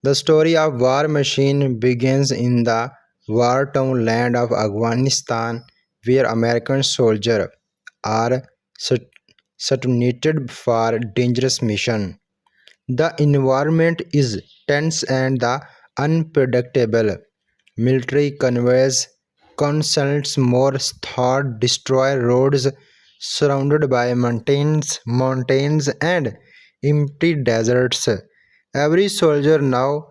The story of War Machine begins in the war-torn land of Afghanistan, where American soldiers are stationed for dangerous mission. The environment is tense and the unpredictable. Military convoys constantly more thought destroy roads surrounded by mountains and empty deserts. Every soldier know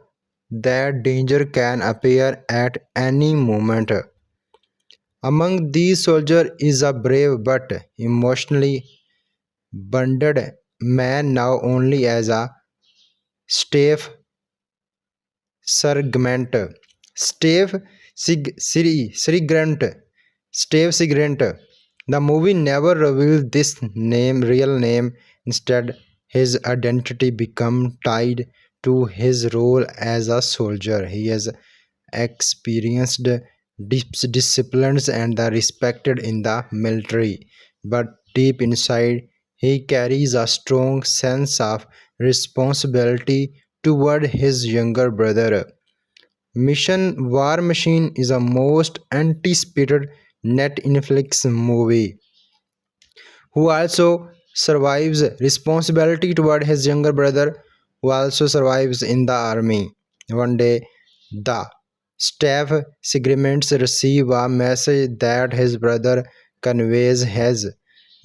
that danger can appear at any moment. Among these soldiers is a brave but emotionally wounded man known only as a Stave Sargent. Stave Srigrant. Stave Sigrant. The movie never revealed this real name. Instead, his identity become tied to his role as a soldier. He has experienced disciplines and the respected in the military, but deep inside he carries a strong sense of responsibility toward his younger brother. Mission War Machine is a most anticipated Netflix movie who also survives responsibility toward his younger brother who also survives in the army. One day, the staff segments receive a message that his brother conveys has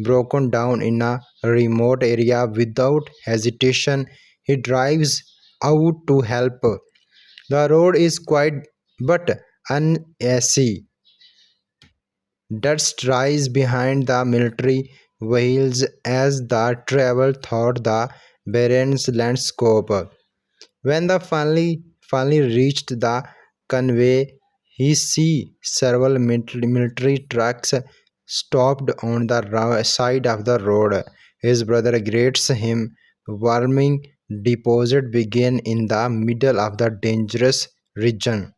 broken down in a remote area. Without hesitation, he drives out to help. The road is quiet but uneasy. Dust rises behind the military vehicles as the travel through the barren landscape. When they finally reached the convey, he sees several military trucks stopped on the side of the road. His brother greets him. Warming deposit begin in the middle of the dangerous region.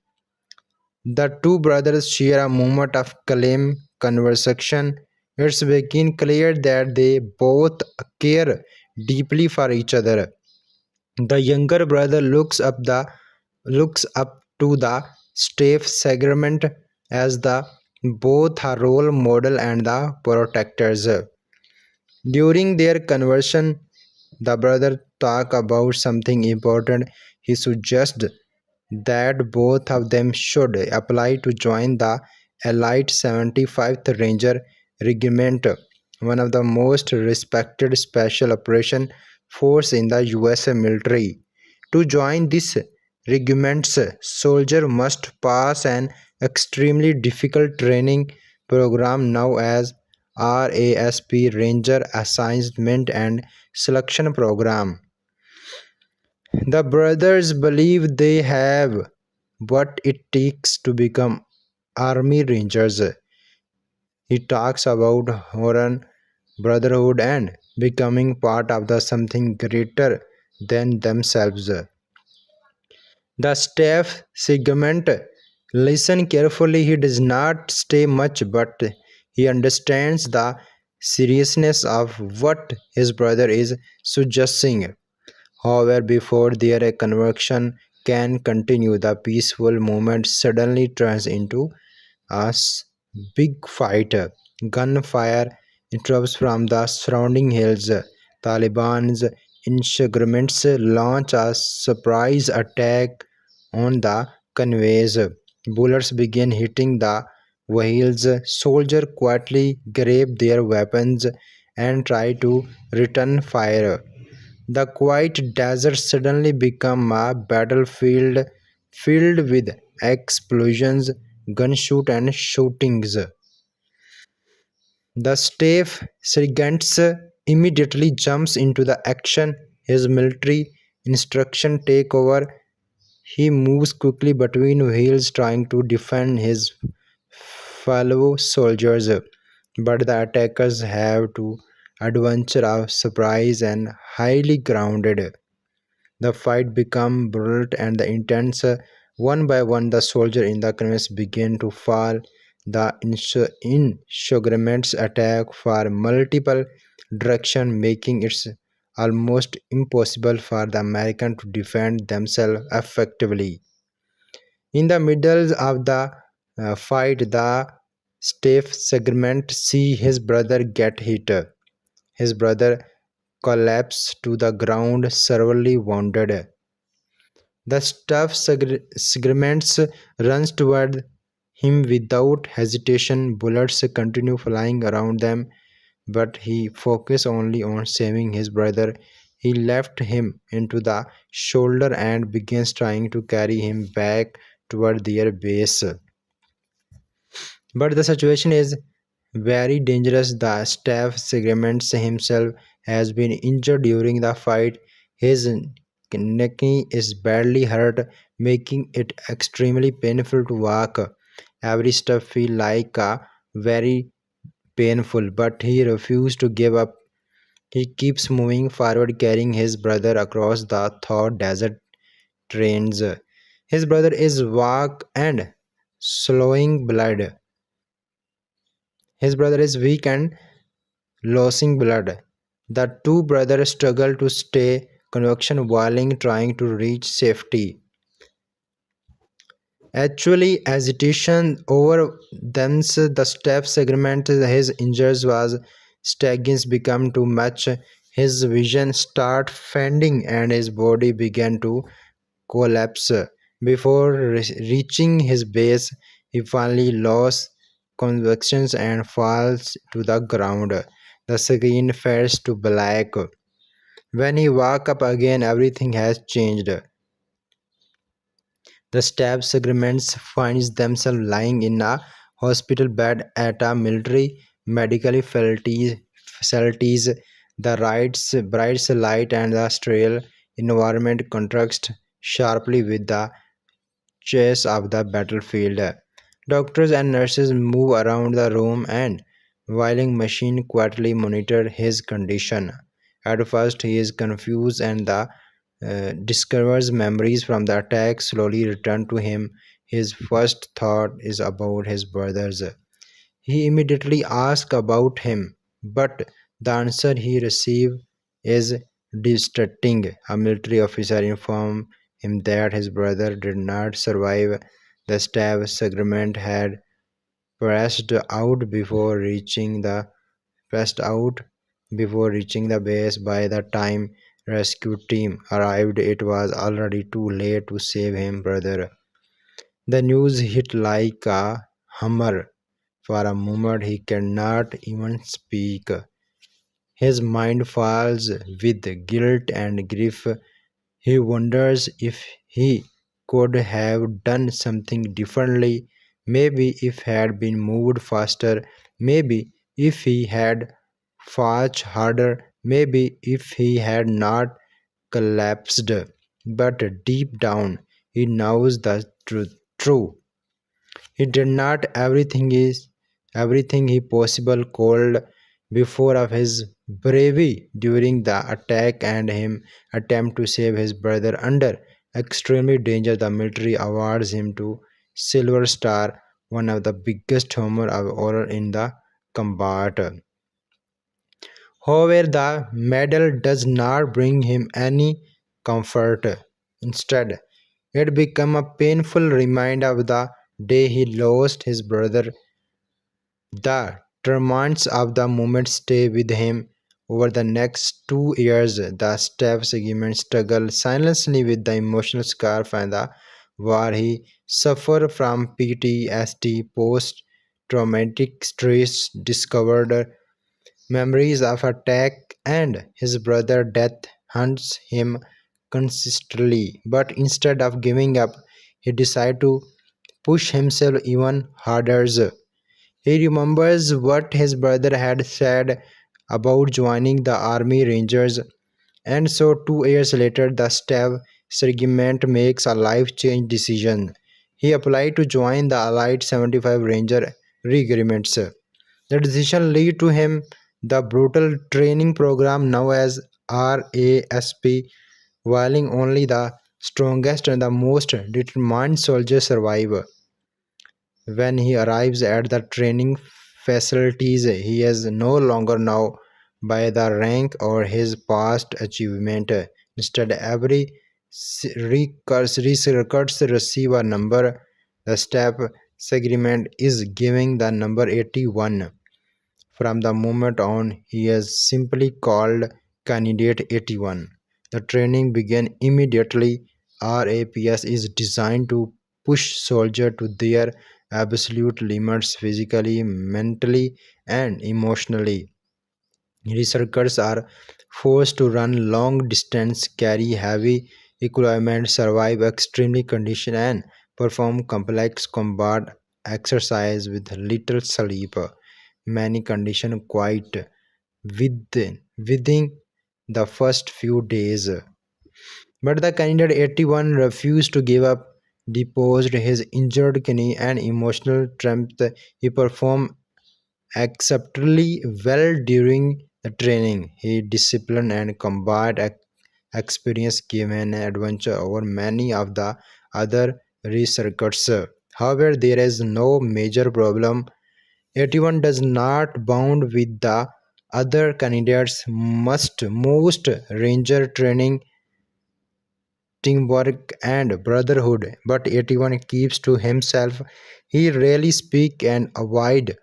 The two brothers share a moment of calm conversation. It's become clear that they both care deeply for each other. The younger brother looks up to the staff segment as the both a role model and the protectors. During their conversation, the brother talk about something important. He suggests that both of them should apply to join the elite 75th Ranger Regiment, one of the most respected special operation force in the US military. To join this regiment's soldier must pass an extremely difficult training program known as RASP Ranger Assignment and Selection Program. The brothers believe they have what it takes to become army rangers. He talks about honor, brotherhood, and becoming part of the something greater than themselves. The staff segment listen carefully. He does not say much, but he understands the seriousness of what his brother is suggesting. However, before their conversation can continue, the peaceful moment suddenly turns into a big fight. Gunfire erupts from the surrounding hills. Taliban's insurgents launch a surprise attack on the convoys. Bullets begin hitting the Wales soldiers quietly grab their weapons and try to return fire. The quiet desert suddenly became a battlefield filled with explosions, gunshot and shootings. The staff sergeant immediately jumps into the action. His military instruction take over. He moves quickly between wheels trying to defend his fellow soldiers, but the attackers have to adventure of surprise and highly grounded. The fight became brutal and intense. One by one, the soldiers in the crevice began to fall. The insurgents attack for multiple directions, making it almost impossible for the Americans to defend themselves effectively. In the middle of the fight, the staff segment see his brother get hit. His brother collapsed to the ground, severely wounded. The staff segments runs toward him without hesitation. Bullets continue flying around them, but he focused only on saving his brother. He left him into the shoulder and begins trying to carry him back toward their base. But the situation is very dangerous. The staff segment himself has been injured during the fight. His neck is badly hurt, making it extremely painful to walk. Every step feels like a very painful, but he refuses to give up. He keeps moving forward, carrying his brother across the thawed desert trains. His brother is weak and slowing blood. His brother is weak and losing blood. The two brothers struggle to stay conviction while trying to reach safety. Actually, agitation over thence the step segment his injuries was staggering become too much. His vision start fading and his body began to collapse. Before reaching his base, he finally lost convictions and falls to the ground. The screen fades to black. When he woke up again, everything has changed. The staff segments finds themselves lying in a hospital bed at a military medical facilities. The bright light and the sterile environment contrast sharply with the chase of the battlefield. Doctors and nurses move around the room and whiling machine quietly monitor his condition. At first he is confused and the discovers memories from the attack slowly return to him. His first thought is about his brothers. He immediately asks about him, but the answer he receives is distracting. A military officer informs him that his brother did not survive. The staff segment had pressed out before reaching the pressed out before reaching the base. By the time rescue team arrived, it was already too late to save him brother. The news hit like a hammer. For a moment he cannot even speak. His mind falls with guilt and grief. He wonders if he could have done something differently, maybe if he had been moved faster, maybe if he had fought harder, maybe if he had not collapsed. But deep down, he knows the truth. True. He did not everything he possible called before of his bravery during the attack and him attempt to save his brother under extremely danger. The military awards him to Silver Star, one of the biggest honor of honor in the combat. However, the medal does not bring him any comfort. Instead, it became a painful reminder of the day he lost his brother. The torments of the moment stay with him over the next 2 years. The staff segment struggled silently with the emotional scar and the war. He suffered from PTSD, post traumatic stress, discovered memories of attack, and his brother death haunts him consistently. But instead of giving up, he decides to push himself even harder. He remembers what his brother had said about joining the Army Rangers, and so 2 years later, the staff sergeant makes a life change decision. He applied to join the Allied 75 Ranger regiments. The decision led to him the brutal training program known as RASP, while only the strongest and the most determined soldiers survive. When he arrives at the training facilities, he is no longer known by the rank or his past achievement. Instead, every recruits receive a number. The staff segment is giving the number 81. From the moment on, he is simply called Candidate 81. The training began immediately. RAPS is designed to push soldiers to their absolute limits physically, mentally, and emotionally. Researchers are forced to run long distance, carry heavy equipment, survive extremely conditions, and perform complex combat exercise with little sleep. Many conditions quite within the first few days. But the candidate 81 refused to give up, deposed his injured knee and emotional strength. He performed exceptionally well during the training. His discipline and combat experience gave an adventure over many of the other researchers. However, there is no major problem. 81 does not bound with the other candidates. Most ranger training teamwork and brotherhood, but 81 keeps to himself. He rarely speak and avoid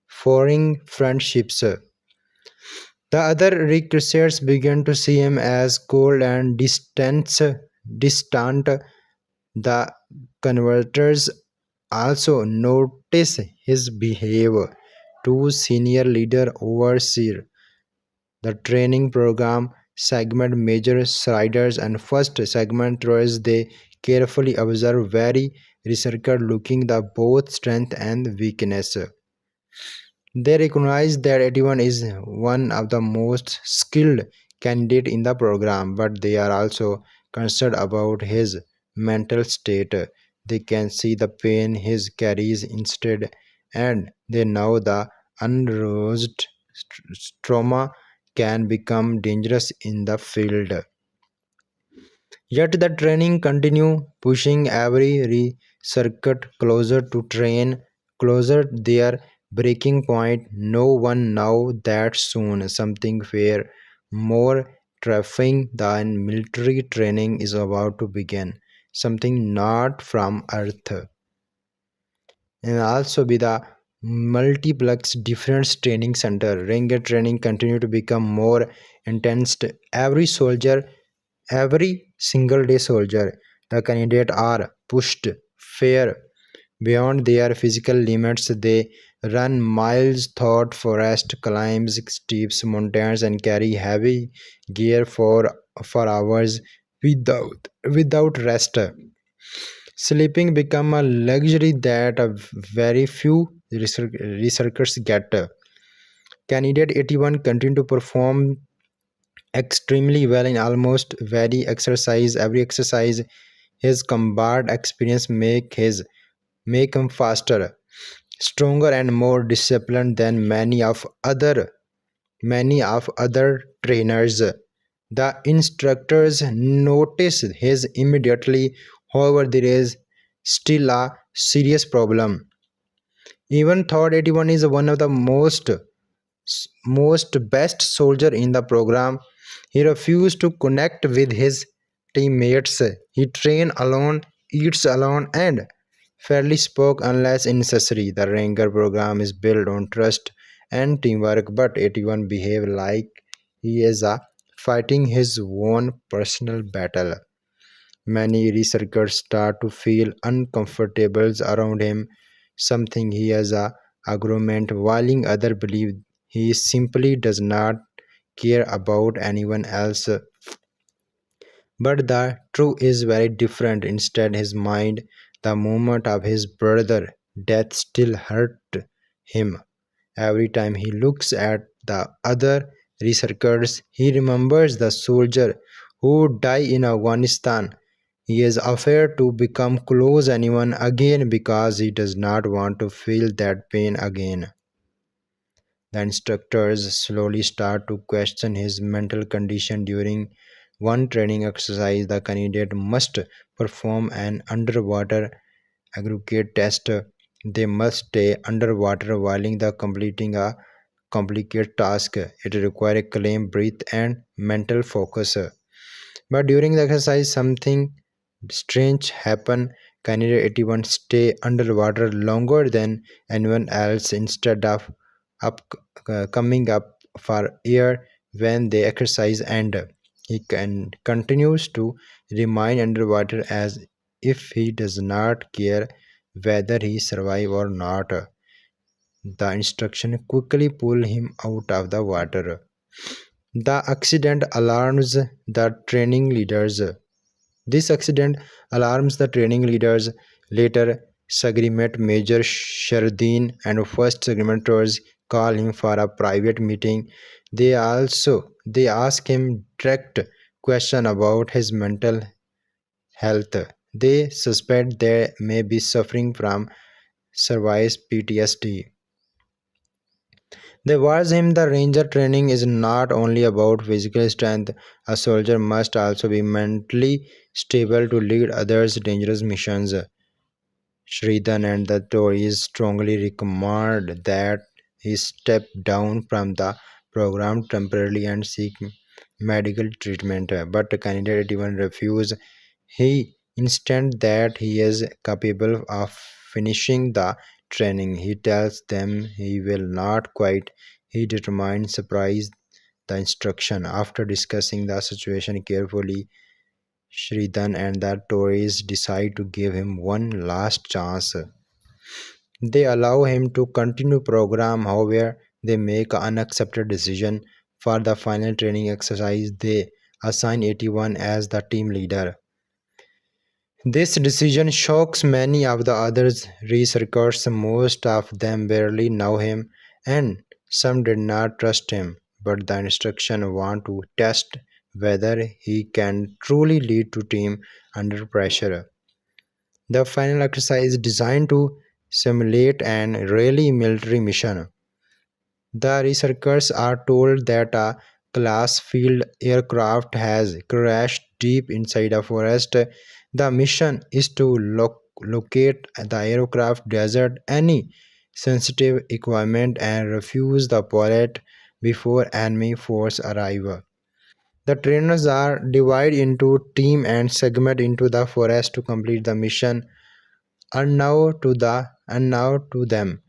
foreign friendships. The other recruits began to see him as cold and distant. The converters also notice his behavior. Two senior leader overseer the training program segment major riders and first segment tours. They carefully observe very researcher looking the both strength and weakness. They recognize that 81 is one of the most skilled candidate in the program, but they are also concerned about his mental state. They can see the pain he carries instead, and they know the unresolved trauma can become dangerous in the field. Yet the training continue, pushing every circuit closer to train, closer their breaking point. No one know that soon something far more terrifying than military training is about to begin. Something not from Earth, and also be the multiplex different training center. Ranger training continue to become more intense. Every soldier, every single day soldier, the candidate are pushed far beyond their physical limits. They run miles through forest, climbs steep mountains, and carry heavy gear for hours without rest. Sleeping become a luxury that a very few researchers get. Candidate 81 continue to perform extremely well in almost every exercise. His combat experience make him faster, stronger, and more disciplined than many of other trainers. The instructors notice his immediately. However, there is still a serious problem. Even though 81 is one of the most best soldier in the program, he refused to connect with his teammates. He trained alone, eats alone, and fairly spoke unless necessary. The Ranger program is built on trust and teamwork, but 81 behave like he is fighting his own personal battle. Many researchers start to feel uncomfortable around him, something he has argument, while others believe he simply does not care about anyone else. But the truth is very different. Instead, his mind, the moment of his brother' death, still hurt him. Every time he looks at the other researchers, he remembers the soldier who died in Afghanistan. He is afraid to become close anyone again because he does not want to feel that pain again. The instructors slowly start to question his mental condition during one training exercise. The candidate must perform an underwater aggregate test. They must stay underwater while completing a complicated task. It requires calm breath and mental focus. But during the exercise, something strange happen. Candidate 81 stay underwater longer than anyone else. Instead of up coming up for air when the exercise end. He continues to remain underwater as if he does not care whether he survive or not. The instruction quickly pull him out of the water. The accident alarms the training leaders. This accident alarms the training leaders. Later, Sagrimet Major Shardin and first Sagrimentors call him for a private meeting. They ask him direct question about his mental health. They suspect they may be suffering from severe PTSD. They warn him the ranger training is not only about physical strength, a soldier must also be mentally stable to lead others dangerous missions. Shridan and the Tories strongly recommend that he step down from the program temporarily and seek medical treatment, but the candidate even refuses. He insists that he is capable of finishing the training. He tells them he will not quit. He determines surprise the instruction. After discussing the situation carefully, Shridan and the Tories decide to give him one last chance. They allow him to continue program, however, they make an unaccepted decision. For the final training exercise, they assign 81 as the team leader. This decision shocks many of the others researchers. Most of them barely know him, and some did not trust him. But the instructions want to test whether he can truly lead to team under pressure. The final exercise is designed to simulate an really military mission. The researchers are told that a class field aircraft has crashed deep inside a forest. The mission is to locate the aircraft, desert any sensitive equipment, and refuse the pilot before enemy force arrive. The trainers are divided into team and segment into the forest to complete the mission. And now to them,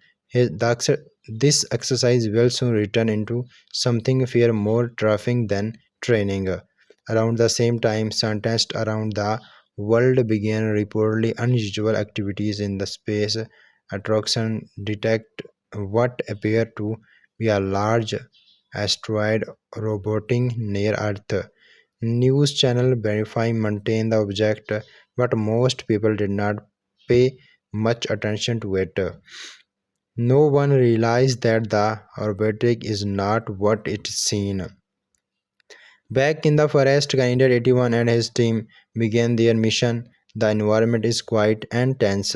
this exercise will soon return into something far more terrifying than training. Around the same time, scientists around the world began reportedly unusual activities in the space. Attraction detect what appear to be a large asteroid orbiting near Earth. News channel verify maintain the object, but most people did not pay much attention to it. No one realized that the orbiting is not what it seems. Back in the forest, Candidate 81 and his team began their mission. The environment is quiet and tense.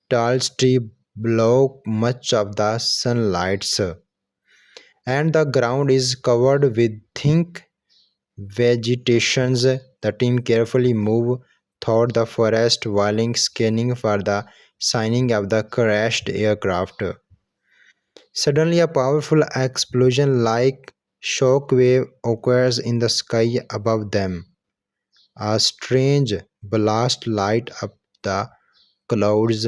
Tall trees block much of the sunlight, and the ground is covered with thick vegetations. The team carefully move through the forest while scanning for the signing of the crashed aircraft. Suddenly, a powerful explosion like shockwave occurs in the sky above them. A strange blast light up the clouds.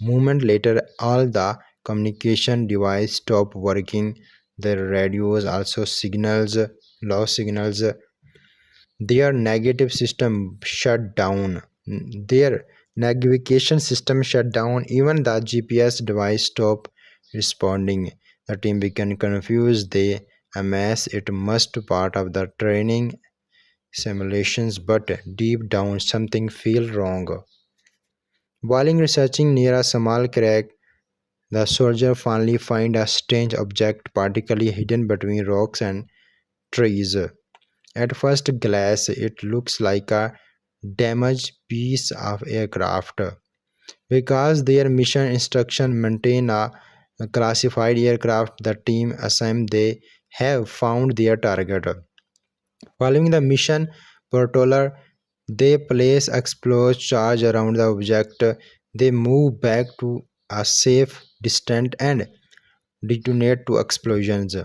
Moment later, all the communication devices stop working. The radios also signals, lost signals. Their negative system shut down. Their Navigation system shut down, even the GPS device stopped responding. The team became confused. They amassed it must part of the training simulations, but deep down something felt wrong. While researching near a small crack, the soldier finally find a strange object partially hidden between rocks and trees. At first glance, it looks like a damaged piece of aircraft because their mission instruction maintain a classified aircraft. The team assumed they have found their target. Following the mission protocol, they place explosive charge around the object. They move back to a safe distance and detonate two explosions.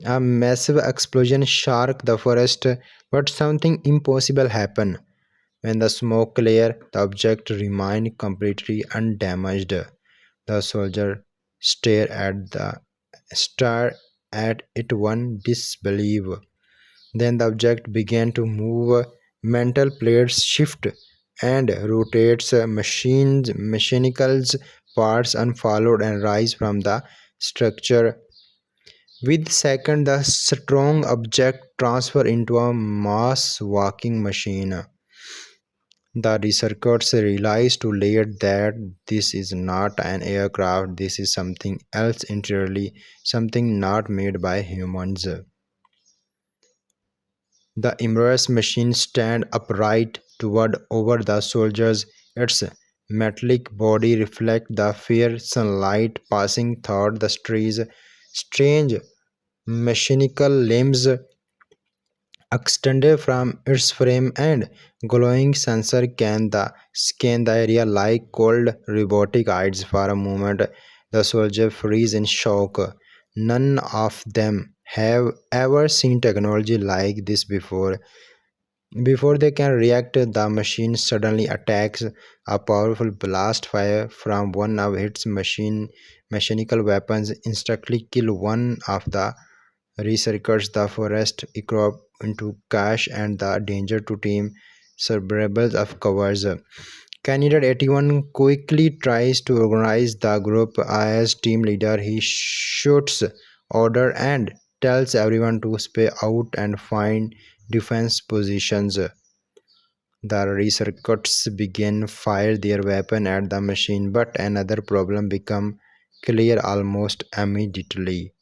A massive explosion shook the forest, but something impossible happened. When the smoke cleared, the object remained completely undamaged. The soldier stared at it one disbelief. Then the object began to move. Mental plates shift and rotates. Mechanical parts unfolded and rise from the structure. With second, the strong object transfer into a mass walking machine. The researchers realized too late that this is not an aircraft, this is something else entirely, something not made by humans. The immense machine stands upright toward over the soldiers. Its metallic body reflects the fair sunlight passing through the trees. Strange mechanical limbs extended from its frame and glowing sensor can the scan the area like cold robotic eyes. For a moment the soldier freeze in shock. None of them have ever seen technology like this before. Before they can react, the machine suddenly attacks. A powerful blast fire from one of its mechanical weapons instantly kill one of the researchers. The forest erupt into chaos and the danger to team cerebrals of covers. Candidate 81 quickly tries to organize the group as team leader. He shoots order and tells everyone to spay out and find defense positions. The researchers begin fire their weapon at the machine, but another problem become clear almost immediately.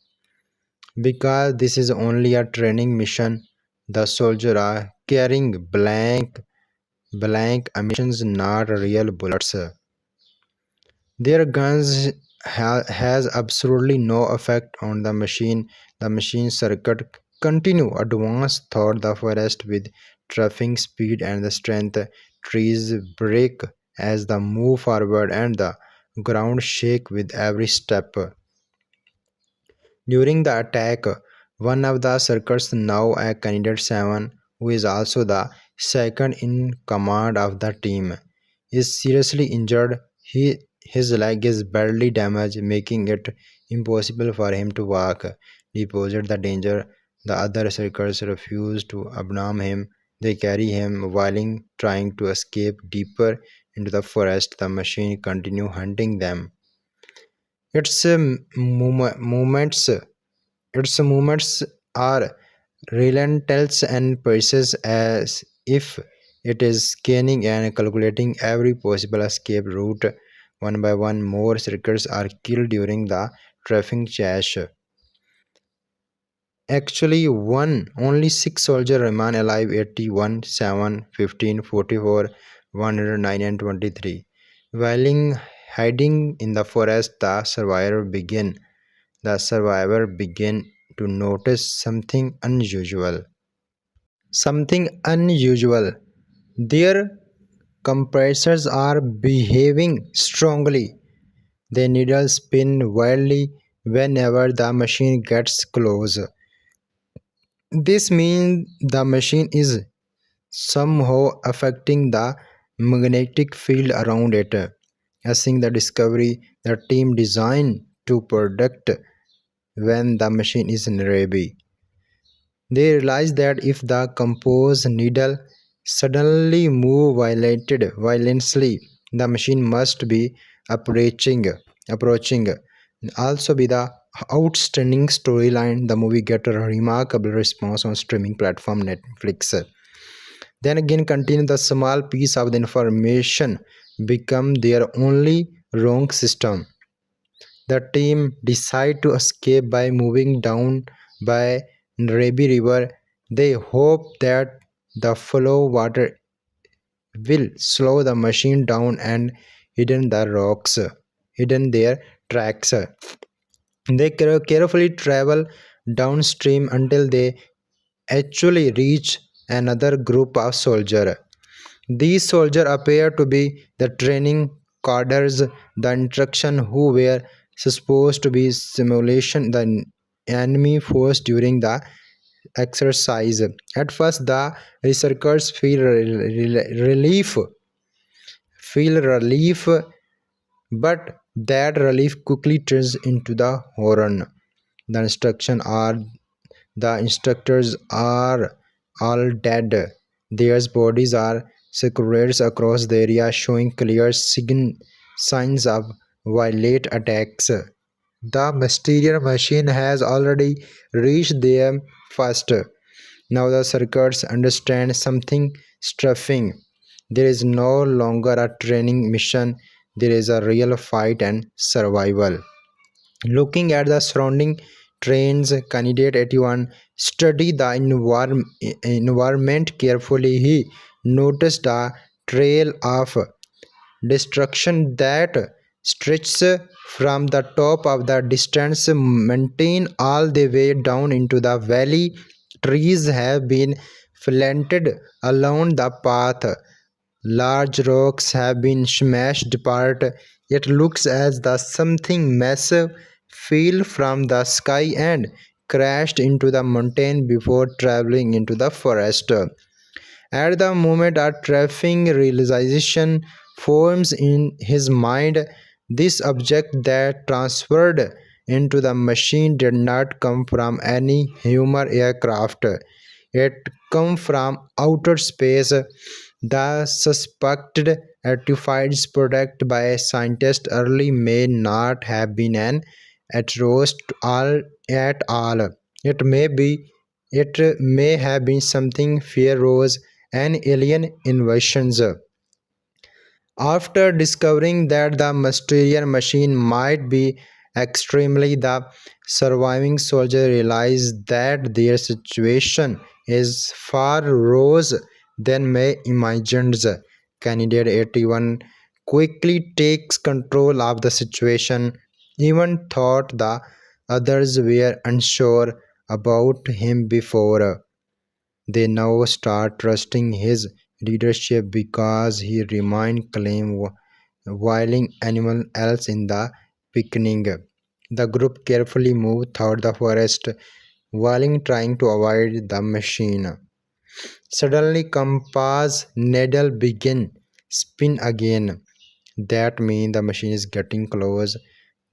Because this is only a training mission, the soldiers are carrying blank ammunitions, not real bullets. Their guns has absolutely no effect on the machine. The machine circuit continue advance through the forest with traffic speed and the strength. Trees break as they move forward and the ground shake with every step. During the attack, one of the circuits, now a candidate 7, who is also the second in command of the team, is seriously injured. His leg is badly damaged, making it impossible for him to walk. Deposit the danger. The other circuits refuse to abandon him. They carry him while trying to escape deeper into the forest. The machine continue hunting them. Its movements its movements are relentless and precise, as if it is scanning and calculating every possible escape route. One by one, more circuits are killed during the traffic chase. Actually, only six soldiers remain alive: 81, 7, 15, 44, 109, and 23. While hiding in the forest, the survivor began to notice something unusual. Something unusual. Their compressors are behaving strongly. Their needles spin wildly whenever the machine gets close. This means the machine is somehow affecting the magnetic field around it. Seeing the discovery, the team designed to predict when the machine is nearby. They realized that if the composed needle suddenly move violently, the machine must be approaching. Also, be the outstanding storyline. The movie get a remarkable response on streaming platform Netflix. Then again, continue the small piece of the information become their only wrong system. The team decide to escape by moving down by Rabi River. They hope that the flow water will slow the machine down and hidden their tracks. They carefully travel downstream until they actually reach another group of soldiers. These soldiers appear to be the training cadres, the instruction who were supposed to be simulation the enemy force during the exercise. At first, the researchers feel relief, but that relief quickly turns into the horror. The instruction are the instructors are all dead. Their bodies are scattered across the area, showing clear signs of violent attacks. The mysterious machine has already reached them first. Now the circuits understand something strafing. There is no longer a training mission, there is a real fight and survival. Looking at the surrounding trains, Candidate 81 studied the environment carefully. He noticed a trail of destruction that stretches from the top of the distance mountain all the way down into the valley. Trees have been planted along the path. Large rocks have been smashed apart. It looks as though something massive fell from the sky and crashed into the mountain before traveling into the forest. At the moment a terrifying realization forms in his mind. This object that transferred into the machine did not come from any human aircraft. It came from outer space. The suspected artifact product by scientists early may not have been an asteroid at all. It may be it may have been something Pharaoh's and alien invasions. After discovering that the mysterious machine might be extremely, the surviving soldiers realize that their situation is far worse than may imagined. Candidate 81 quickly takes control of the situation, even thought the others were unsure about him before. They now start trusting his leadership because he remained calm while anyone else in the beginning. The group carefully moved through the forest while trying to avoid the machine. Suddenly compass needle begin spin again. That means the machine is getting close.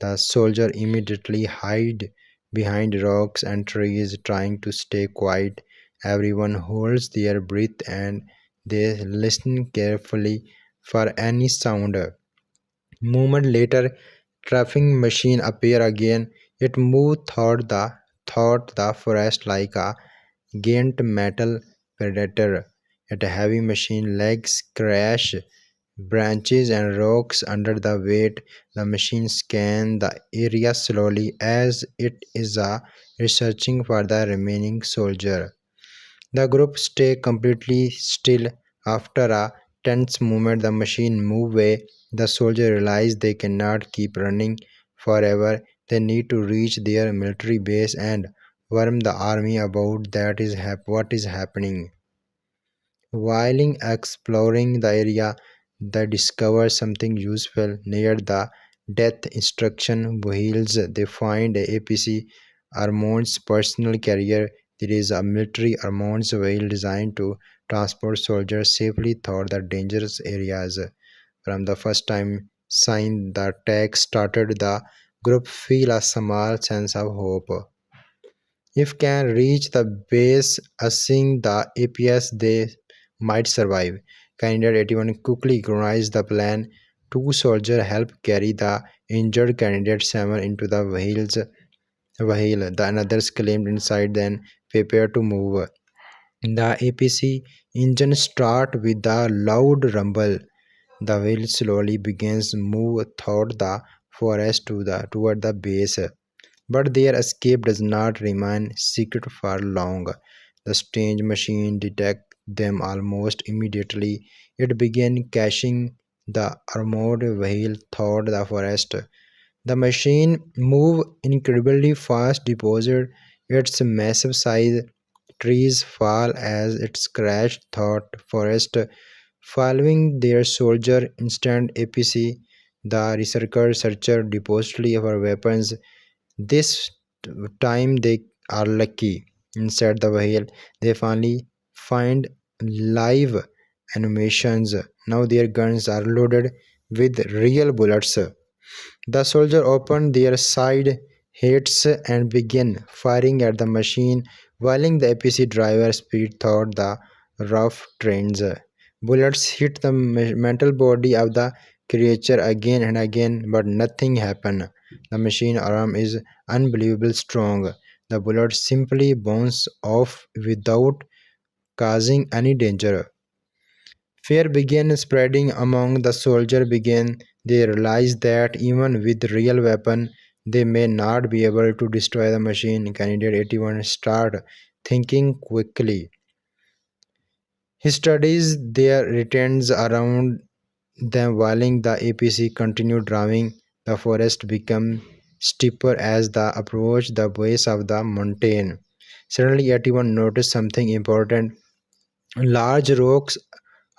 The soldier immediately hide behind rocks and trees trying to stay quiet. Everyone holds their breath and they listen carefully for any sound. Moment later, trafficking machine appear again. It moved through the forest like a giant metal predator. Its heavy machine legs crash branches and rocks under the weight. The machine scans the area slowly as it is researching for the remaining soldier. The group stay completely still. After a tense moment, the machine move away. The soldiers realize they cannot keep running forever. They need to reach their military base and warn the army about what is happening. While exploring the area, they discover something useful near the death instruction wheels. They find a APC Armand's personal carrier. There is a military Armand's wheel designed to transport soldiers safely through the dangerous areas. From the first time sign the attack started, the group feel a small sense of hope. If can reach the base using the APS, they might survive. Candidate 81 quickly organized the plan. two soldiers help carry the injured candidate 7 into the vehicle. The others claimed inside then prepare to move. The APC engine start with a loud rumble. The wheel slowly begins move toward the forest toward the base. But their escape does not remain secret for long. The strange machine detected them almost immediately. It began caching the armored vehicle toward the forest. The machine moved incredibly fast, deposit its massive size. Trees fall as it crashed through forest. Following their soldier instant APC, the researcher searcher depository for weapons. This time they are lucky. Inside the vehicle, they finally find live animations. Now their guns are loaded with real bullets. The soldier opened their side hits and began firing at the machine, while the APC driver speed through the rough trains. Bullets hit the metal body of the creature again and again, but nothing happened. The machine arm is unbelievably strong. The bullets simply bounce off without causing any danger. Fear began spreading among the soldiers. Began they realized that even with real weapon, they may not be able to destroy the machine. Candidate 81 started thinking quickly. He studies their returns around them while the APC continued driving. The forest became steeper as they approached the base of the mountain. Suddenly, 81 noticed something important. Large rocks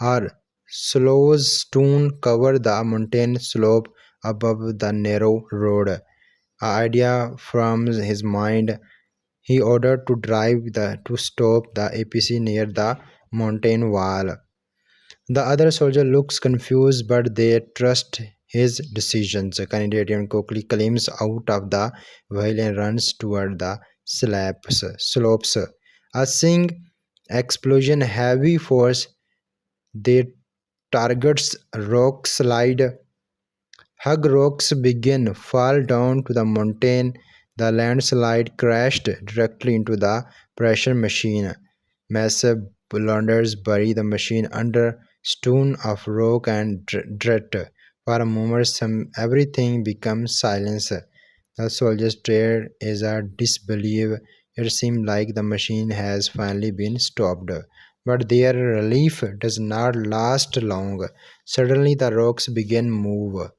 or sloughs stone cover the mountain slope above the narrow road. An idea from his mind, he ordered to stop the APC near the mountain wall. The other soldier looks confused, but they trust his decisions. Candidate quickly climbs out of the vehicle and runs toward the slopes. A sing explosion, heavy force, they targets rock slide. Hug rocks begin fall down to the mountain. The landslide crashed directly into the pressure machine. Massive boulders bury the machine under stone of rock and dirt. For a moment, everything becomes silence. The soldiers stared as a disbelief. It seemed like the machine has finally been stopped. But their relief does not last long. Suddenly the rocks begin move.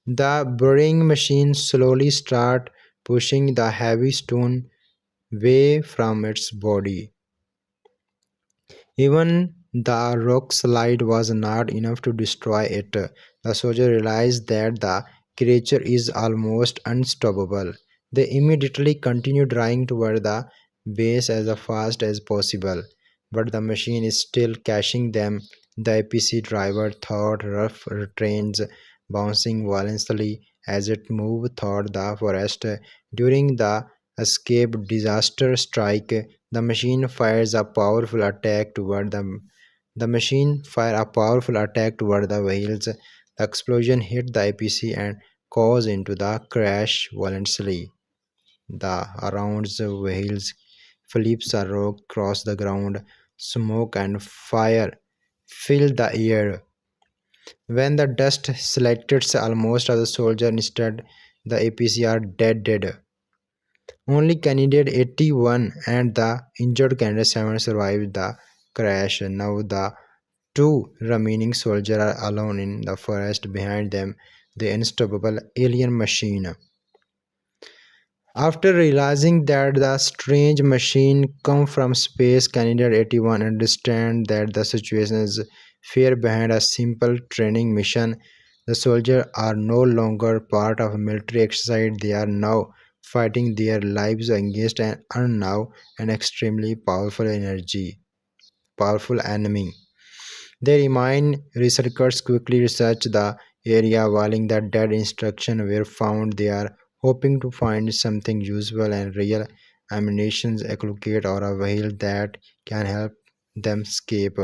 The burying machine slowly start pushing the heavy stone away from its body. Even the rock slide was not enough to destroy it. The soldier realized that the creature is almost unstoppable. They immediately continued driving toward the base as fast as possible, but the machine is still catching them. The APC driver thought rough trains bouncing violently as it moved toward the forest. During the escape disaster strike, the machine fires a powerful attack toward the machine fire a powerful attack toward the wheels. The explosion hit the APC and caused into the crash violently. The around the wheels flips a rock across the ground. Smoke and fire filled the air. When the dust selected almost of the soldier instead, the APC are dead. Only candidate 81 and the injured candidate 7 survived the crash. Now the two remaining soldiers are alone in the forest behind them, the unstoppable alien machine. After realizing that the strange machine come from space, candidate 81 understand that the situation is fear behind a simple training mission. The soldiers are no longer part of a military exercise, they are now fighting their lives against an unknown and extremely powerful enemy. They remind researchers quickly research the area while the dead instructions were found. They are hoping to find something useful and real ammunition, a locate or a vehicle that can help them escape.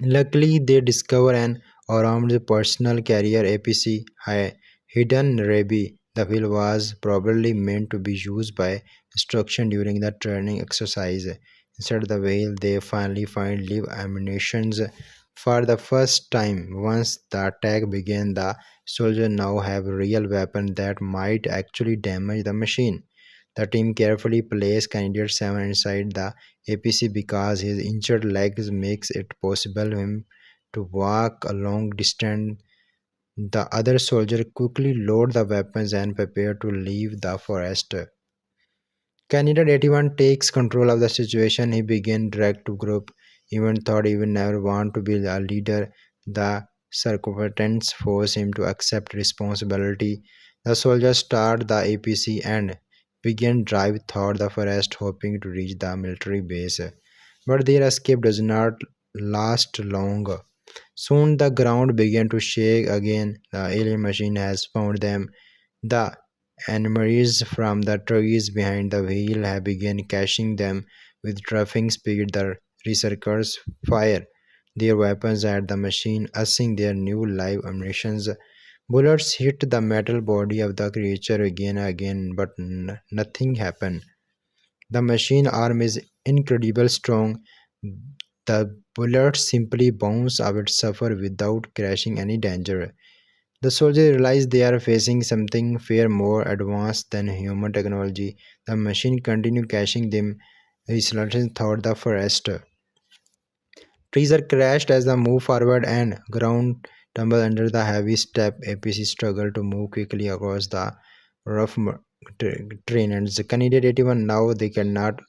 Luckily, they discover an armed personal carrier APC hidden Rabi. The wheel was probably meant to be used by instruction during the training exercise. Inside the wheel, they finally find live ammunitions for the first time. Once the attack began, the soldiers now have a real weapon that might actually damage the machine. The team carefully placed Candidate 7 inside the APC because his injured legs makes it possible him to walk a long distance. The other soldier quickly load the weapons and prepare to leave the forest. Candidate 81 takes control of the situation. He began direct to group, even thought he would never want to be a leader. The circumstances force him to accept responsibility. The soldiers start the APC and begin drive through the forest, hoping to reach the military base. But their escape does not last long. Soon the ground began to shake again. The alien machine has found them. The enemies from the trees behind the wheel have begun catching them with driving speed. The researchers fire their weapons at the machine, using their new live ammunitions. Bullets hit the metal body of the creature again and again, but nothing happened. The machine arm is incredibly strong. The bullets simply bounce out and suffer without crashing any danger. The soldiers realize they are facing something far more advanced than human technology. The machine continues catching them, researching through the forest. Trees are crashed as they move forward and ground tumbles under the heavy step. APC struggle to move quickly across the rough terrain. And the candidate 81 now they cannot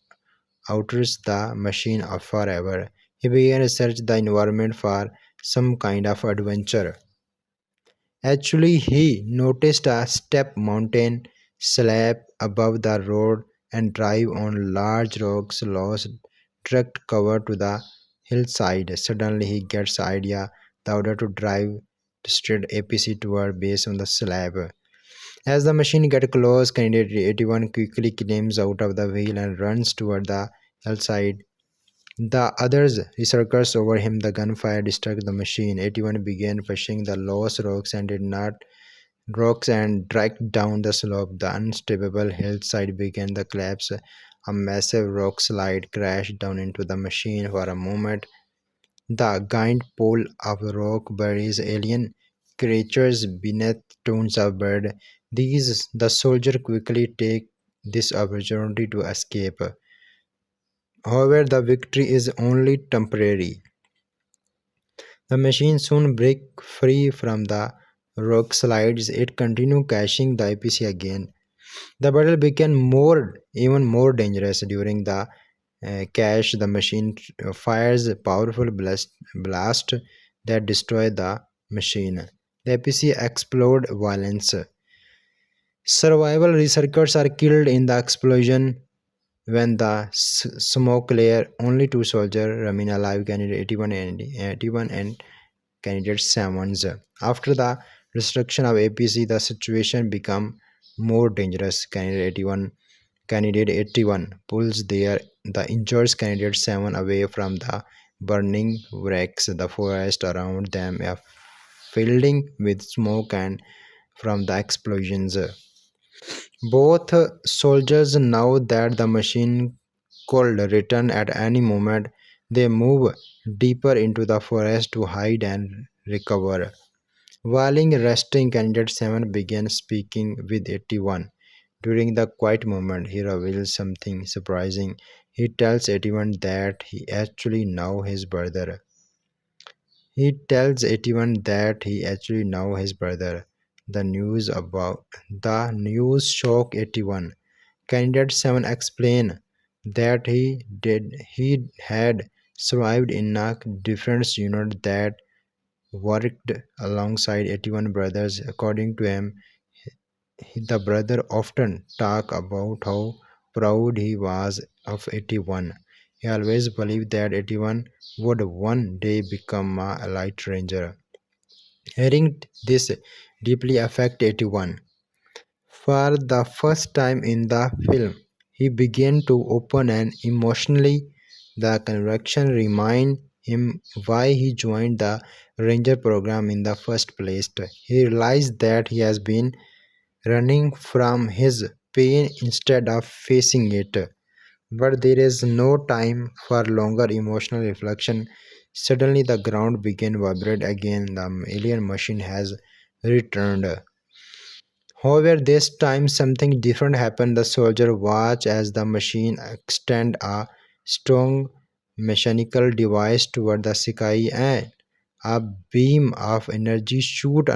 outrage the machine forever. He began to search the environment for some kind of adventure. Actually, he noticed a steep mountain slab above the road and drive on large rocks lost direct cover to the hillside. Suddenly, he gets the idea the order to drive straight APC toward base on the slab. As the machine gets close, candidate 81 quickly climbs out of the wheel and runs toward the hillside. The others recircles over him. The gunfire distracted the machine. 81 began pushing the lost rocks and did not rocks and dragged down the slope. The unstable hillside began to collapse. A massive rock slide crashed down into the machine. For a moment, the giant pole of rock buries alien creatures beneath tons of bird. These the soldier quickly take this opportunity to escape. However, the victory is only temporary. The machine soon breaks free from the rock slides. It continues crashing the APC again. The battle became even more dangerous during the crash. The machine fires a powerful blast that destroy the machine. The APC explode violence. Survival researchers are killed in the explosion. When the smoke clear, only two soldiers remain alive, Candidate 81 and Candidate 7. After the destruction of APC, the situation become more dangerous. Candidate 81 pulls the injured Candidate 7 away from the burning wrecks. The forest around them are filling with smoke and from the explosions. Both soldiers know that the machine could return at any moment. They move deeper into the forest to hide and recover. While resting, Candidate 7 began speaking with 81. During the quiet moment, he reveals something surprising. He tells 81 that he actually know his brother. He tells 81 that he actually know his brother. The news shock 81. Candidate 7 explained that he had survived in a defense unit that worked alongside 81 brothers. According to him, the brother often talked about how proud he was of 81. He always believed that 81 would one day become a elite ranger. Hearing this deeply affected 81. For the first time in the film, he began to open and emotionally. The connection remained him why he joined the Ranger program in the first place. He realized that he has been running from his pain instead of facing it. But there is no time for longer emotional reflection. Suddenly, the ground began to vibrate again. The alien machine has returned. However, this time something different happened. The soldier watched as the machine extend a strong mechanical device toward the sky, and a beam of energy shoot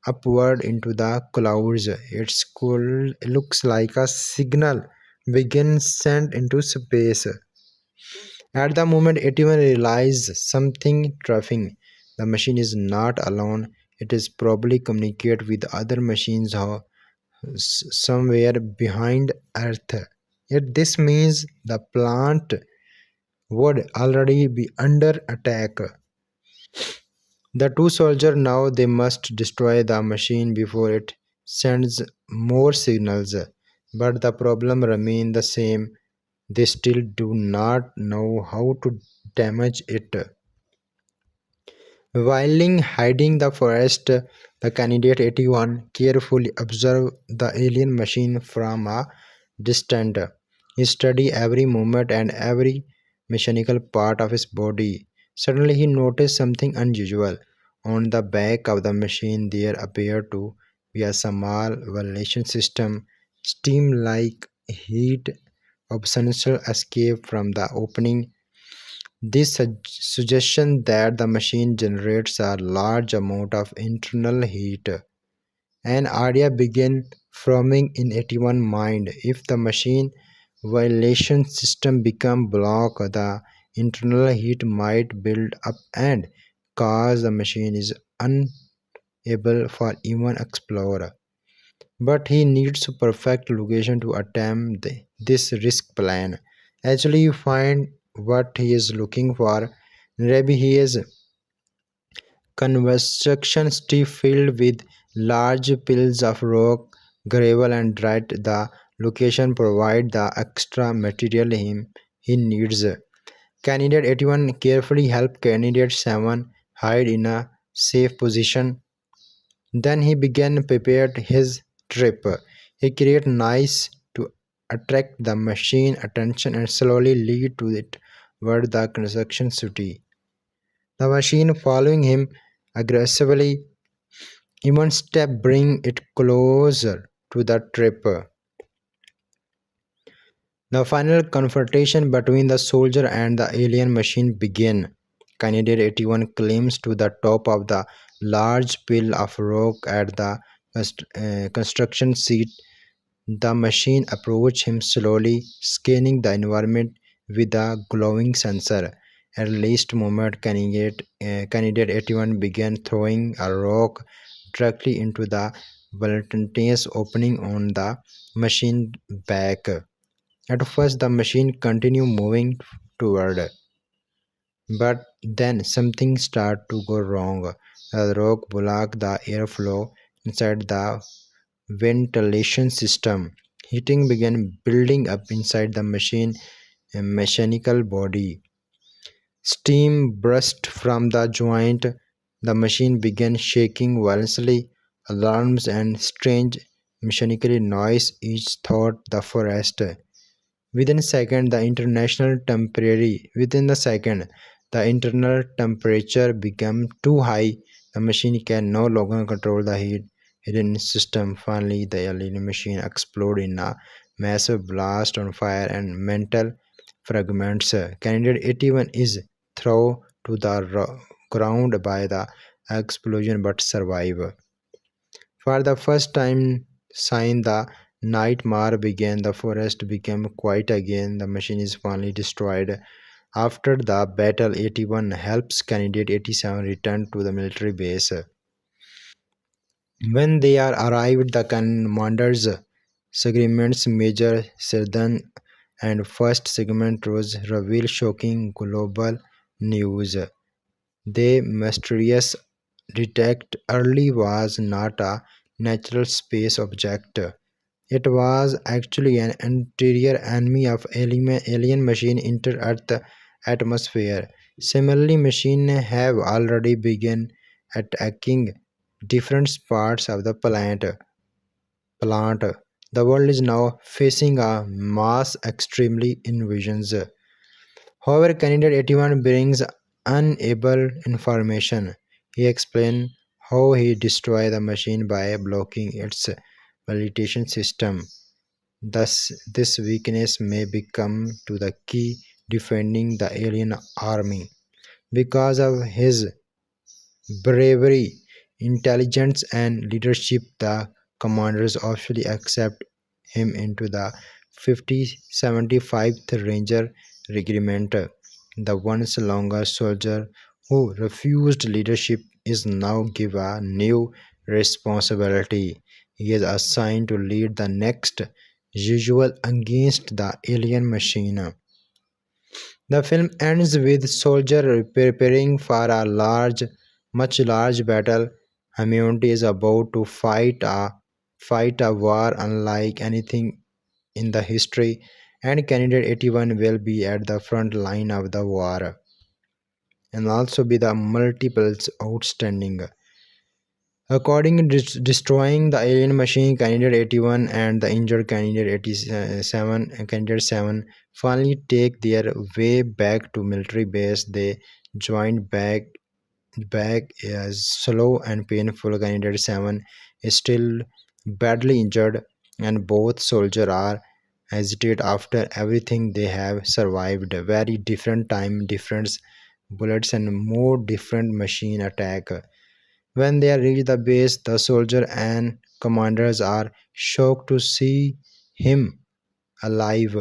upward into the clouds. Its cool looks like a signal begins sent into space. At the moment, anyone realizes something troughing. The machine is not alone. It is probably communicate with other machines somewhere behind Earth. Yet this means the plant would already be under attack. The two soldiers now they must destroy the machine before it sends more signals. But the problem remains the same. They still do not know how to damage it. While hiding the forest, the candidate 81 carefully observed the alien machine from a distance. He studied every movement and every mechanical part of his body. Suddenly, he noticed something unusual. On the back of the machine, there appeared to be a small ventilation system. Steam like heat obsessor escaped from the opening. This suggestion that the machine generates a large amount of internal heat. An idea began forming in 81 mind. If the machine ventilation system become blocked, the internal heat might build up and cause the machine is unable for even explore. But he needs a perfect location to attempt this risk plan. Actually, you find what he is looking for. Maybe he is construction steep filled with large piles of rock, gravel, and dirt. The location provide the extra material he needs. Candidate 81 carefully helped candidate 7 hide in a safe position. Then he began prepared his trip. He created noise to attract the machine attention and slowly lead to it toward the construction city. The machine following him aggressively, even step bring it closer to the trip. The final confrontation between the soldier and the alien machine began. Candidate 81 climbs to the top of the large pile of rock at the construction site. The machine approached him slowly, scanning the environment with a glowing sensor. At least moment, candidate 81 began throwing a rock directly into the volunteer's opening on the machine back. At first, the machine continued moving toward, but then something started to go wrong. The rock blocked the airflow inside the ventilation system. Heating began building up inside the machine mechanical body. Steam burst from the joint. The machine began shaking violently. Alarms and strange mechanical noise each thought the forest. Within the second, the internal temperature became too high. The machine can no longer control the heat hidden system. Finally, the alien machine exploded in a massive blast on fire and metal fragments. Candidate 81 is thrown to the ground by the explosion but survive. For the first time since the nightmare began, the forest became quiet again. The machine is finally destroyed. After the battle, 81 helps candidate 87 return to the military base. When they are arrived, the commanders segments Major Sirdan and first segment was reveal shocking global news. The mysterious detect early was not a natural space object. It was actually an interior enemy of alien machine inter Earth atmosphere. Similarly, machines have already begun attacking different parts of the plant. The world is now facing a mass extremely invasions. However, candidate 81 brings unable information. He explains how he destroyed the machine by blocking its validation system. Thus, this weakness may become to the key defending the alien army. Because of his bravery, intelligence, and leadership, the commanders officially accept him into the 5075th Ranger Regiment. The once longer soldier who refused leadership is now given a new responsibility. He is assigned to lead the next usual against the alien machine. The film ends with soldier preparing for a much large battle. Humanity is about to fight a war unlike anything in the history, and Candidate 81 will be at the front line of the war and also be the multiples outstanding. According to destroying the alien machine, Candidate 81 and the injured Candidate 87, Candidate 7 finally take their way back to military base. They joined back as slow and painful. Candidate 7 is still badly injured, and both soldiers are hesitate after everything they have survived. Very different time difference, bullets, and more different machine attack. When they reach the base, the soldier and commanders are shocked to see him alive.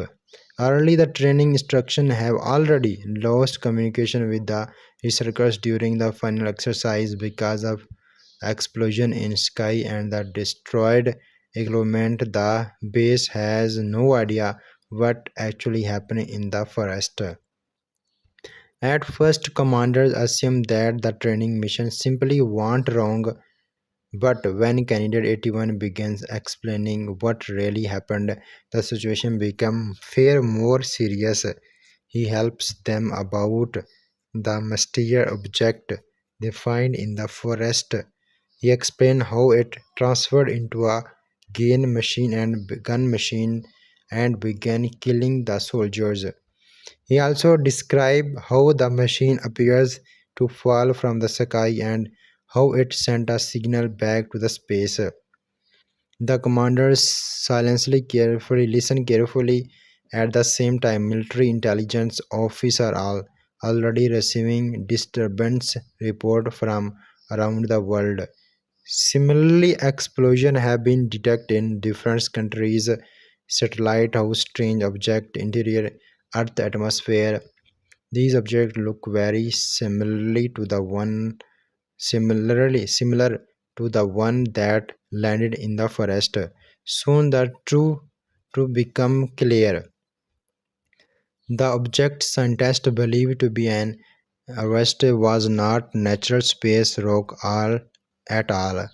Early the training instruction have already lost communication with the researchers during the final exercise because of explosion in sky and the destroyed equipment. The base has no idea what actually happened in the forest. At first, commanders assume that the training mission simply went wrong, but when Candidate 81 begins explaining what really happened, the situation becomes far more serious. He helps them about the mysterious object they find in the forest. He explains how it transferred into a gun machine and began killing the soldiers. He also described how the machine appears to fall from the sky and how it sent a signal back to the space. The commanders silently carefully listen carefully. At the same time, military intelligence officers are already receiving disturbance report from around the world. Similarly, explosions have been detected in different countries. Satellite house strange object interior Earth atmosphere. These objects look very similar to the one that landed in the forest. Soon the truth become clear. The object scientists believed to be an asteroid was not natural space rock at all.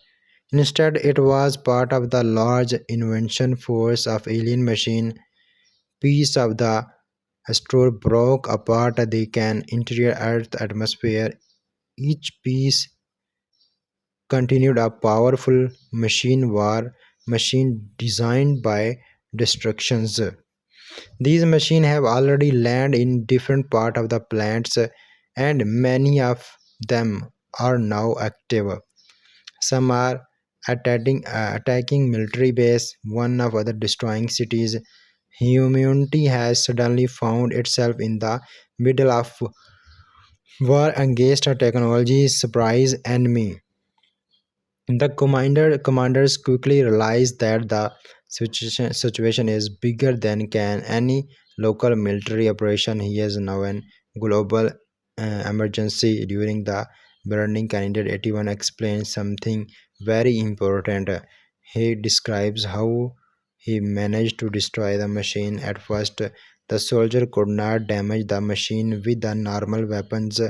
Instead, it was part of the large invention force of alien machine. Piece of the asteroid broke apart the can interior Earth atmosphere. Each piece continued a powerful machine designed by destructions. These machines have already landed in different parts of the planets, and many of them are now active. Some are attacking military base, one of other destroying cities. Humanity has suddenly found itself in the middle of war against a technology surprise enemy. The commanders quickly realize that the situation is bigger than can any local military operation. He is now an global emergency. During the burning, Candidate 81 explains something very important. He describes how he managed to destroy the machine. At first, the soldier could not damage the machine with the normal weapons.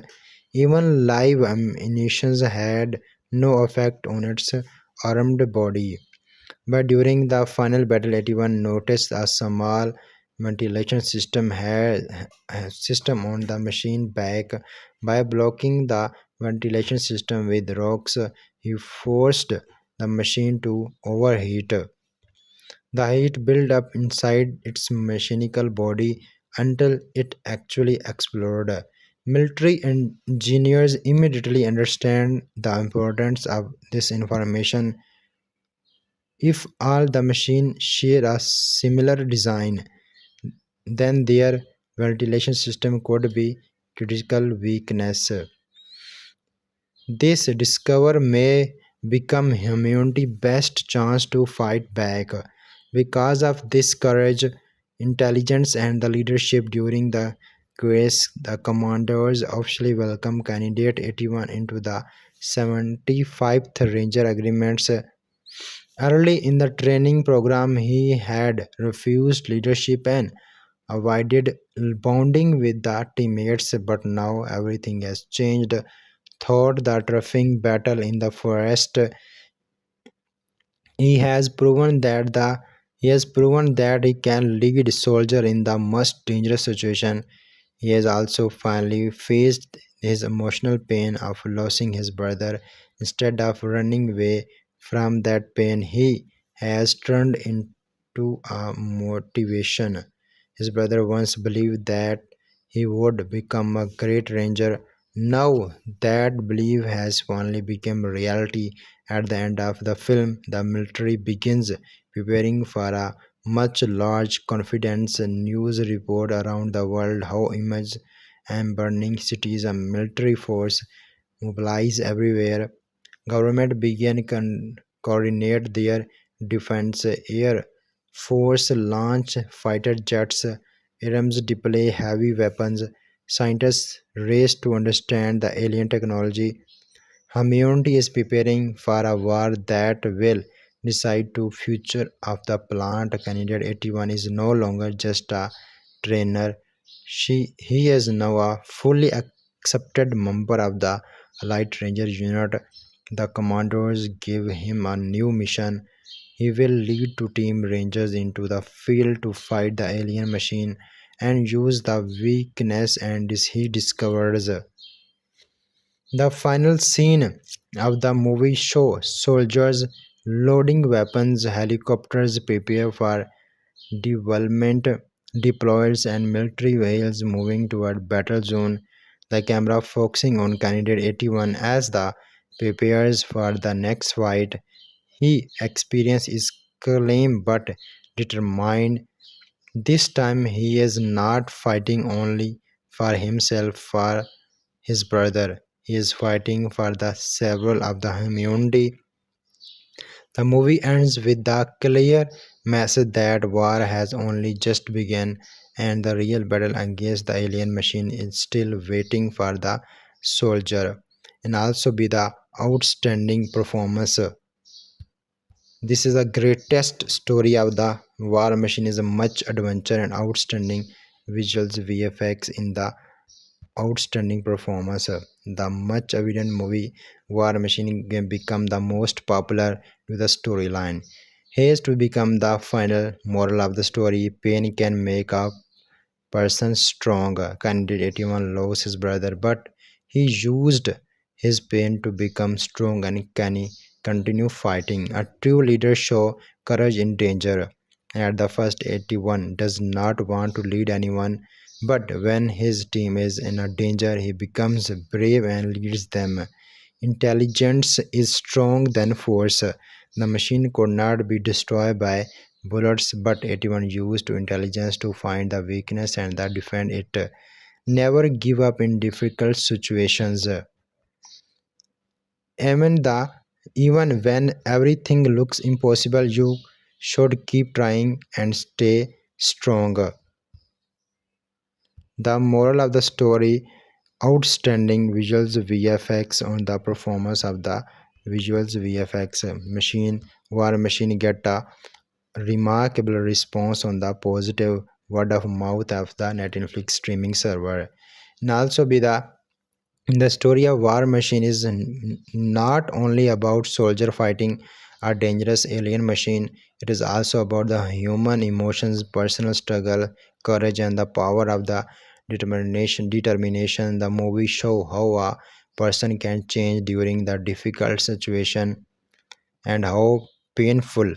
Even live ammunition had no effect on its armed body. But during the final battle, 81 noticed a small ventilation system on the machine back. By blocking the ventilation system with rocks, he forced the machine to overheat. The heat built up inside its mechanical body until it actually exploded. Military engineers immediately understand the importance of this information. If all the machines share a similar design, then their ventilation system could be critical weakness. This discover may become humanity's best chance to fight back. Because of this courage, intelligence, and the leadership during the quest, the commanders officially welcomed Candidate 81 into the 75th Ranger Agreements. Early in the training program, he had refused leadership and avoided bonding with the teammates, but now everything has changed. Thought the roughing battle in the forest, he has proven that he can lead soldier in the most dangerous situation. He has also finally faced his emotional pain of losing his brother. Instead of running away from that pain, he has turned into a motivation. His brother once believed that he would become a great ranger. Now that belief has finally become reality. At the end of the film, the military begins preparing for a much large confidence news report around the world how image and burning cities and military force mobilize everywhere. Government began coordinate their defense. Air Force launch fighter jets, arms deploy heavy weapons. Scientists race to understand the alien technology. Humanity is preparing for a war that will decide the future of the planet. Candidate 81 is no longer just a trainer. He is now a fully accepted member of the Light Ranger unit. The commanders give him a new mission. He will lead two team rangers into the field to fight the alien machine and use the weakness and he discovers. The final scene of the movie shows soldiers loading weapons, helicopters prepare for development, deploys, and military vehicles moving toward battle zone. The camera focusing on Candidate 81 as the prepares for the next fight. He experiences calm but determined. This time he is not fighting only for himself, for his brother. He is fighting for the several of the humanity. The movie ends with the clear message that war has only just begun and the real battle against the alien machine is still waiting for the soldier. And also be the outstanding performance. This is the greatest story of the war machine is a much adventure and outstanding visuals VFX in the outstanding performance. The much evident movie War Machine can become the most popular with the storyline. Has to become the final moral of the story. Pain can make a person strong. Candidate 81 lost his brother, but he used his pain to become strong and can continue fighting. A true leader show courage in danger. At the first, 81 does not want to lead anyone, but when his team is in a danger, he becomes brave and leads them. Intelligence is strong than force. The machine could not be destroyed by bullets, but 81 used intelligence to find the weakness and defend it. Never give up in difficult situations. Even the even when everything looks impossible, you should keep trying and stay strong. The moral of the story outstanding visuals VFX on the performance of the visuals VFX machine war machine get a remarkable response on the positive word of mouth of the Netflix streaming server. And also be the story of War Machine is not only about soldier fighting a dangerous alien machine. It is also about the human emotions, personal struggle, courage, and the power of the determination. The movie show how a person can change during the difficult situation and how painful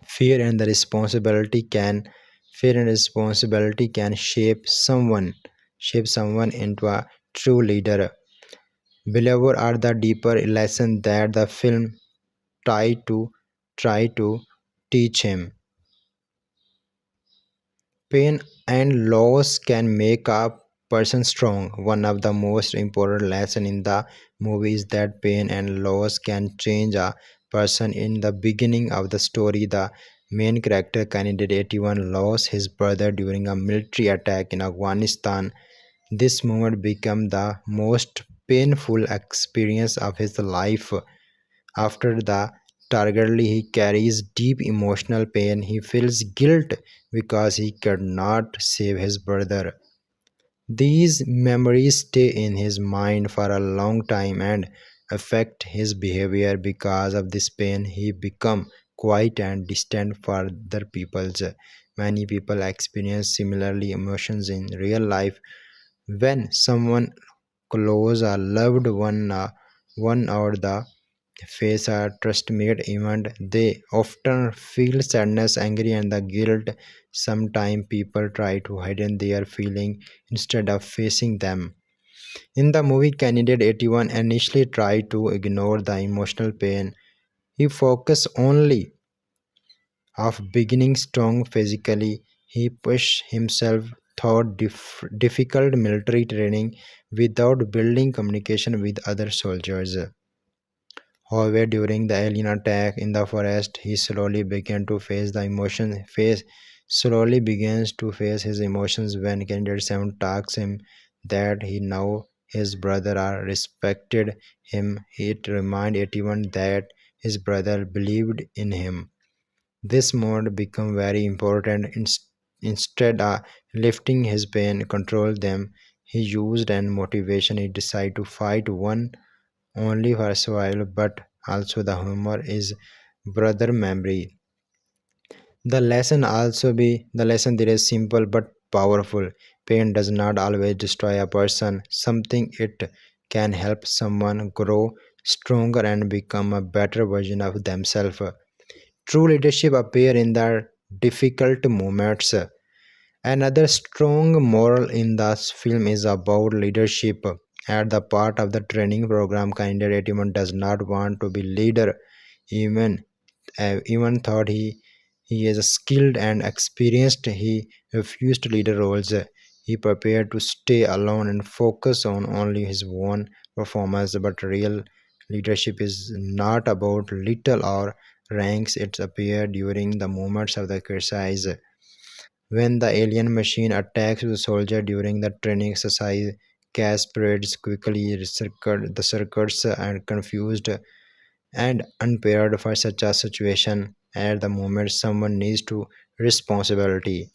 fear and the responsibility can fear and responsibility can shape someone into a true leader. Below are the deeper lessons that the film try to teach him. Pain and loss can make a person strong. One of the most important lessons in the movie is that pain and loss can change a person. In the beginning of the story, the main character, Candidate 81, lost his brother during a military attack in Afghanistan. This moment became the most painful experience of his life. After the tragedy, he carries deep emotional pain. He feels guilt because he could not save his brother. These memories stay in his mind for a long time and affect his behavior. Because of this pain, he become quiet and distant for other people's. Many people experience similarly emotions in real life. When someone close a loved one or the face a trust-made event, they often feel sadness, anger, and the guilt. Sometimes people try to hide their feeling instead of facing them. In the movie, Candidate 81 initially tried to ignore the emotional pain. He focused only of beginning strong physically. He pushed himself through difficult military training without building communication with other soldiers. However, during the alien attack in the forest, he slowly began to face the emotion. Face slowly begins to face his emotions when Candidate Seven talks him that he now his brother are respected him. It remind 81 that his brother believed in him. This mode become very important. Instead of lifting his pain, control them. He used and motivation. He decided to fight one only for survival, but also the humor is brother memory. The lesson there is simple but powerful. Pain does not always destroy a person. Something it can help someone grow stronger and become a better version of themselves. True leadership appear in the difficult moments. Another strong moral in the film is about leadership. At the part of the training program, candidate even does not want to be leader. Even even thought he is skilled and experienced, he refused leader roles. He prepared to stay alone and focus on only his own performance. But real leadership is not about little or ranks. It appears during the moments of the exercise. When the alien machine attacks the soldier during the training exercise, gas spreads quickly. The circuits are confused and unprepared for such a situation. At the moment, someone needs to responsibility.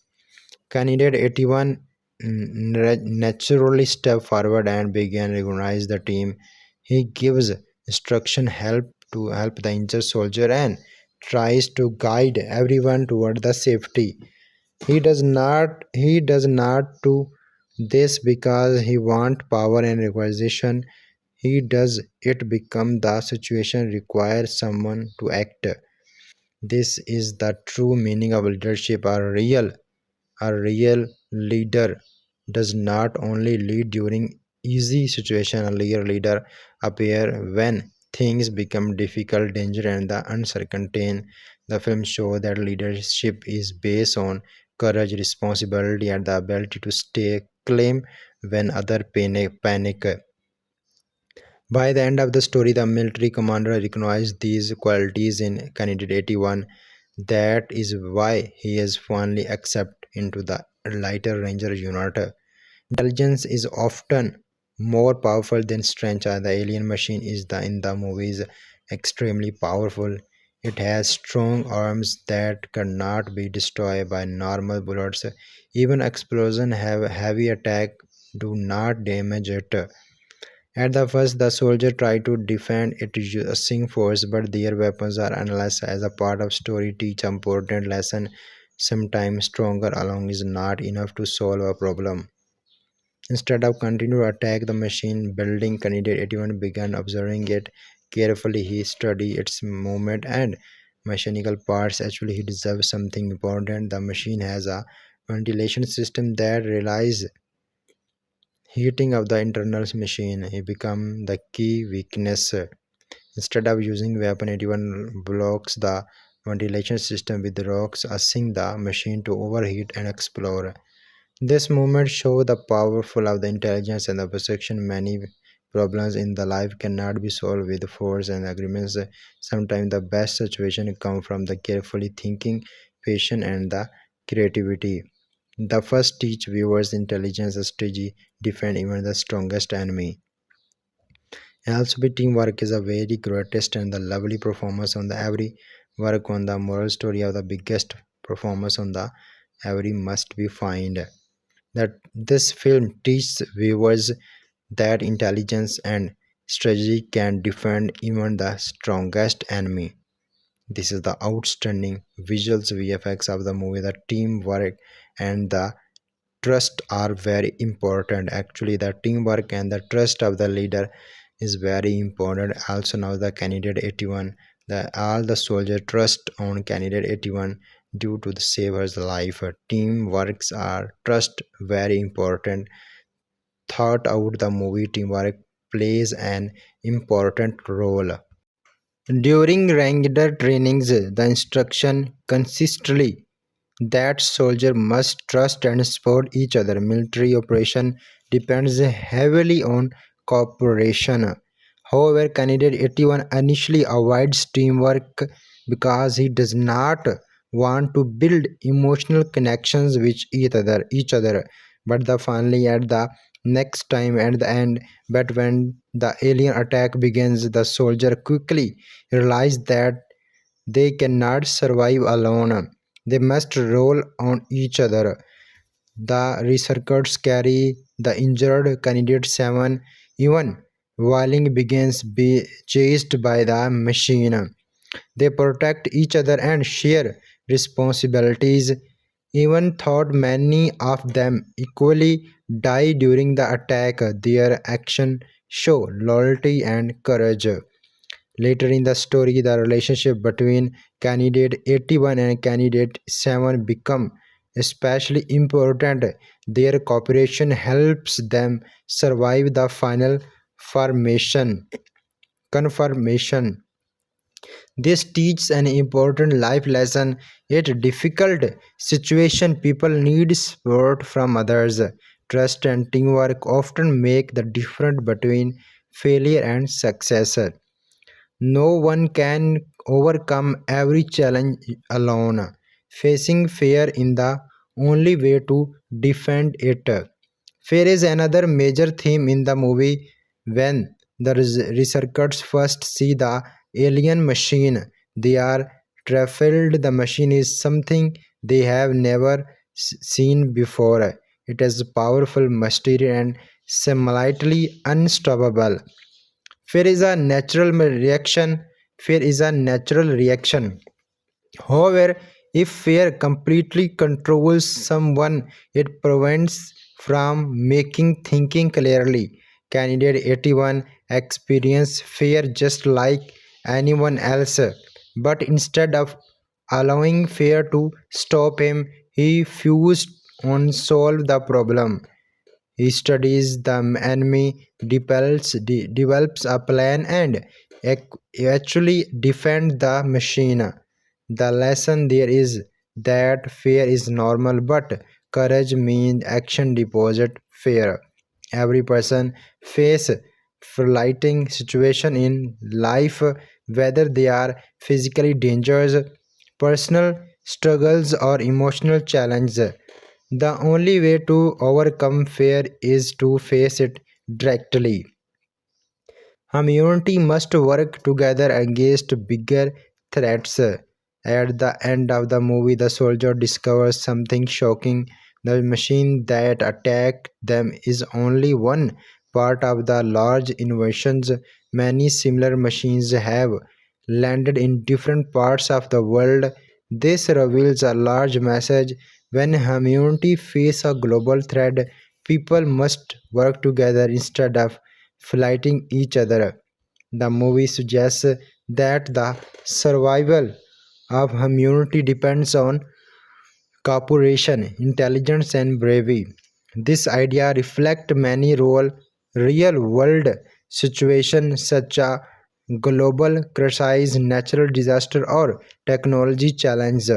Candidate 81 naturally stepped forward and began organize the team. He gives instruction help the injured soldier and tries to guide everyone toward the safety. He does not do this because he want power and recognition. He does it become the situation requires someone to act. This is the true meaning of leadership. A real leader does not only lead during easy situation. A real leader appear when things become difficult, danger, and the uncertain. The film show that leadership is based on courage, responsibility, and the ability to stay calm when other panic. By the end of the story, the military commander recognized these qualities in Candidate 81. That is why he is finally accepted into the lighter ranger unit. Intelligence is often more powerful than strength. The alien machine is in the movies extremely powerful. It has strong arms that cannot be destroyed by normal bullets. Even explosion have heavy attack do not damage it. At the first, the soldiers try to defend it using force, but their weapons are analyzed as a part of story. Teach important lesson. Sometimes stronger alone is not enough to solve a problem. Instead of continue to attack the machine, building candidate 81 began observing it carefully. He studied its movement and mechanical parts. Actually, he deserves something important. The machine has a ventilation system that relies heating of the internal machine. He become the key weakness. Instead of using weapon, 81 blocks the ventilation system with rocks, asking the machine to overheat and explode. This movement shows the powerful of the intelligence and the perception. Many problems in the life cannot be solved with force and agreements. Sometimes the best situation come from the carefully thinking, patience, and the creativity. The first teach viewers intelligence strategy, defend even the strongest enemy. Also, teamwork is a very greatest and the lovely performance on the every work on the moral story of the biggest performance on the every must be find that this film teaches viewers that intelligence and strategy can defend even the strongest enemy. This is the outstanding visuals VFX of the movie. The teamwork and the trust are very important. Actually, the teamwork and the trust of the leader is very important. Also, now the candidate 81, the all the soldier trust on candidate 81 due to the saver's life. Teamworks are trust very important. Thought out the movie, teamwork plays an important role. During regular trainings, the instruction consistently that soldiers must trust and support each other. Military operation depends heavily on cooperation. However, candidate 81 initially avoids teamwork because he does not want to build emotional connections with each other. But the finally at the next time at the end, but when the alien attack begins, the soldier quickly realize that they cannot survive alone. They must roll on each other. The researchers carry the injured candidate 7 even while begins be chased by the machine. They protect each other and share responsibilities. Even though many of them equally die during the attack, their action show loyalty and courage. Later in the story, the relationship between candidate 81 and candidate 7 become especially important. Their cooperation helps them survive the final formation confirmation. This teaches an important life lesson. In difficult situation, people need support from others. Trust and teamwork often make the difference between failure and success. No one can overcome every challenge alone. Facing fear is the only way to defend it. Fear is another major theme in the movie. When the researchers first see the alien machine, they are baffled. The machine is something they have never seen before. It is powerful, mysterious, and similarly unstoppable. Fear is a natural reaction. Fear is a natural reaction. However, if fear completely controls someone, it prevents from making thinking clearly. Candidate 81 experienced fear just like anyone else, but instead of allowing fear to stop him, he fused on solve the problem. He studies the enemy, develops a plan, and actually defends the machine. The lesson there is that fear is normal, but courage means action deposit fear. Every person face frightening situation in life, whether they are physically dangerous, personal struggles, or emotional challenges. The only way to overcome fear is to face it directly. Humanity must work together against bigger threats. At the end of the movie, the soldier discovers something shocking. The machine that attacked them is only one part of the large innovations. Many similar machines have landed in different parts of the world. This reveals a large message. When humanity face a global threat, people must work together instead of fighting each other. The movie suggests that the survival of humanity depends on cooperation, intelligence, and bravery. This idea reflects many real-world situations such as global crises, natural disaster, or technology challenges.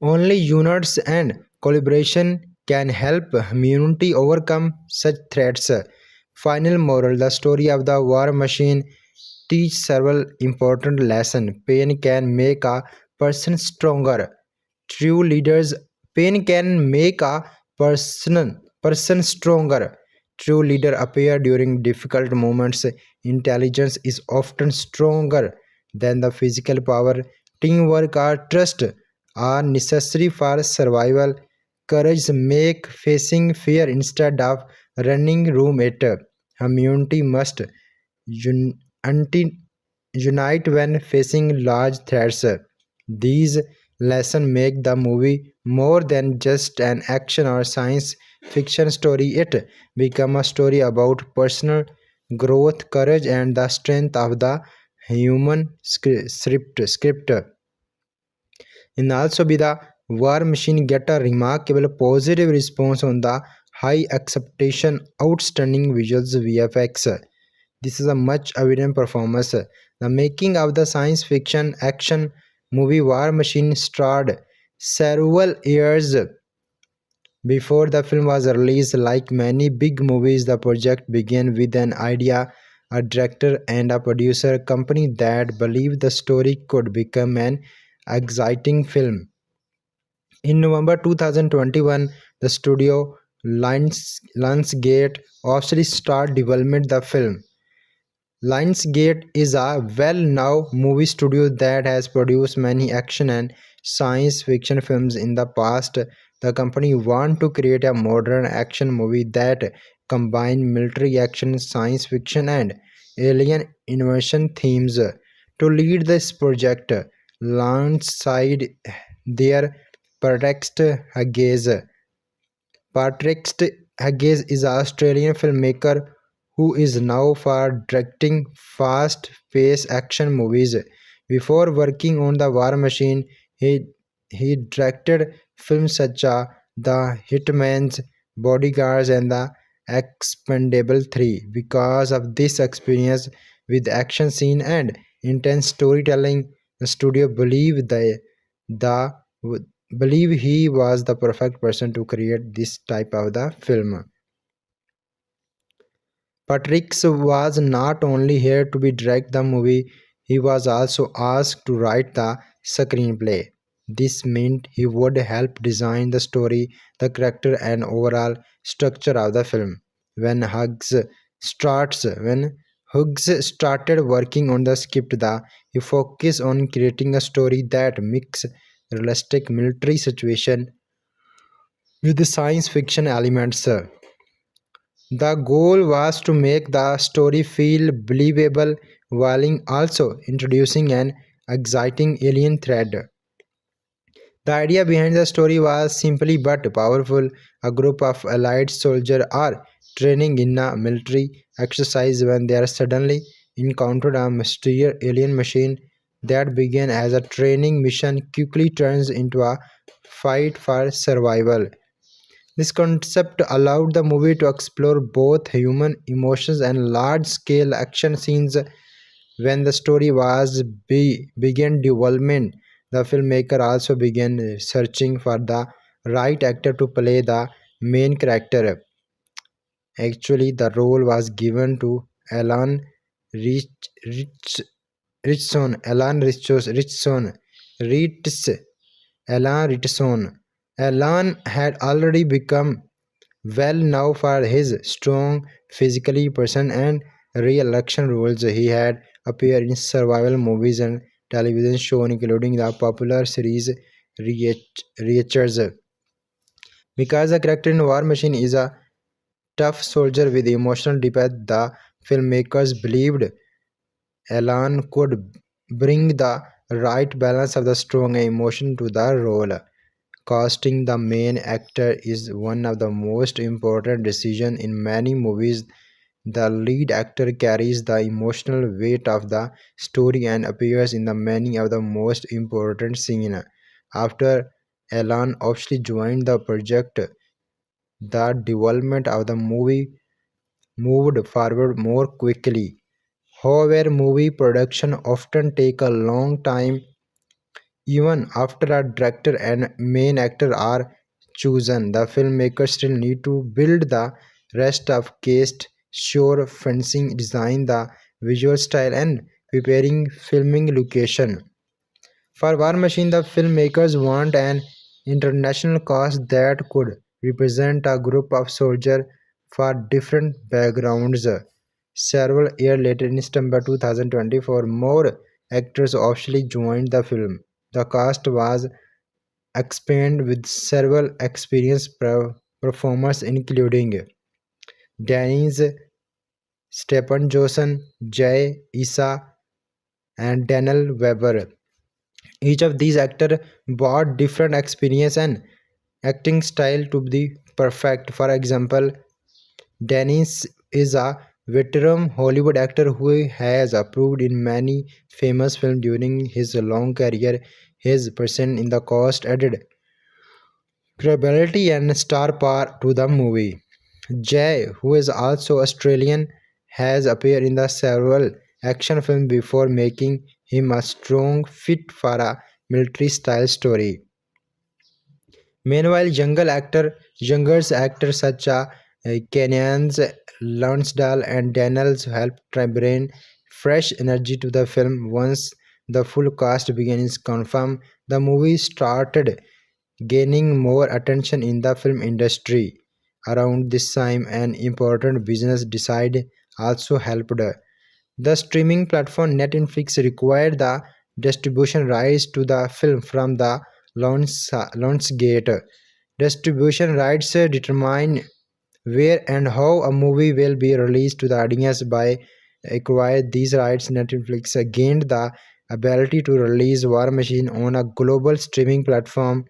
Only units and collaboration can help humanity overcome such threats. Final moral: the story of the war machine teaches several important lessons. Pain can make a person stronger. True leaders Pain can make a person stronger. True leader appear during difficult moments. Intelligence is often stronger than the physical power. Teamwork or trust are necessary for survival. Courage make facing fear instead of running room it. Humanity must un- unti- unite when facing large threats. These lessons make the movie more than just an action or science fiction story. It becomes a story about personal growth, courage, and the strength of the human script. In also be the war machine get a remarkable positive response on the high expectation, outstanding visuals VFX. This is a much evident performance. The making of the science fiction action movie War Machine started several years before the film was released. Like many big movies, the project began with an idea, a director, and a producer company that believed the story could become an exciting film. In November 2021, the studio Lionsgate officially started development the film. Lionsgate is a well-known movie studio that has produced many action and science fiction films in the past. The company wants to create a modern action movie that combines military action, science fiction, and alien invasion themes. To lead this project, alongside their Patrick Haggis. Patrick Haggis is an Australian filmmaker who is now for directing fast-paced action movies. Before working on The War Machine, he directed films such as The Hitman's Bodyguards and The Expendable 3. Because of this experience with action scene and intense storytelling, the studio the believe he was the perfect person to create this type of the film. Patrix was not only here to be direct the movie, he was also asked to write the screenplay. This meant he would help design the story, the character, and overall structure of the film. When Hughes started working on the script, he focused on creating a story that mixed realistic military situation with the science fiction elements. The goal was to make the story feel believable while also introducing an exciting alien threat. The idea behind the story was simply but powerful. A group of allied soldiers are training in a military exercise when they are suddenly encountered a mysterious alien machine that began as a training mission quickly turns into a fight for survival. This concept allowed the movie to explore both human emotions and large-scale action scenes. When the story was began development, the filmmaker also began searching for the right actor to play the main character. Actually, the role was given to Alan Rich, Rich, Richson. Ritz, Alan Richson. Alan had already become well known for his strong physically presence and real action roles. He had appeared in survival movies and television shows, including the popular series Reachers. Because the character in War Machine is a tough soldier with emotional depth. The filmmakers believed Alan could bring the right balance of the strong emotion to the role. Casting the main actor is one of the most important decisions in many movies. The lead actor carries the emotional weight of the story and appears in the many of the most important scenes. After Alan officially joined the project, the development of the movie moved forward more quickly. However, movie production often take a long time even after a director and main actor are chosen. The filmmakers still need to build the rest of cast, sure fencing, design the visual style, and preparing filming location. For War Machine, the filmmakers want an international cast that could represent a group of soldiers for different backgrounds. Several years later, in September 2024, more actors officially joined the film. The cast was expanded with several experienced performers, including Dennis Stephen Johnson, Jay Issa, and Daniel Weber. Each of these actors brought different experience and acting style to be perfect. For example, Dennis is a veteran Hollywood actor who has appeared in many famous films during his long career. His presence in the cast added credibility and star power to the movie. Jay, who is also Australian, has appeared in the several action films before making him a strong fit for a military style story. Meanwhile, younger actors such as Kenyans Lonsdale and Daniels helped try bring fresh energy to the film. Once the full cast begins confirmed, the movie started gaining more attention in the film industry. Around this time, an important business decide also helped. The streaming platform Netflix required the distribution rights to the film from the Lionsgate. Distribution rights determine where and how a movie will be released to the audience. By acquiring these rights, Netflix gained the ability to release War Machine on a global streaming platform.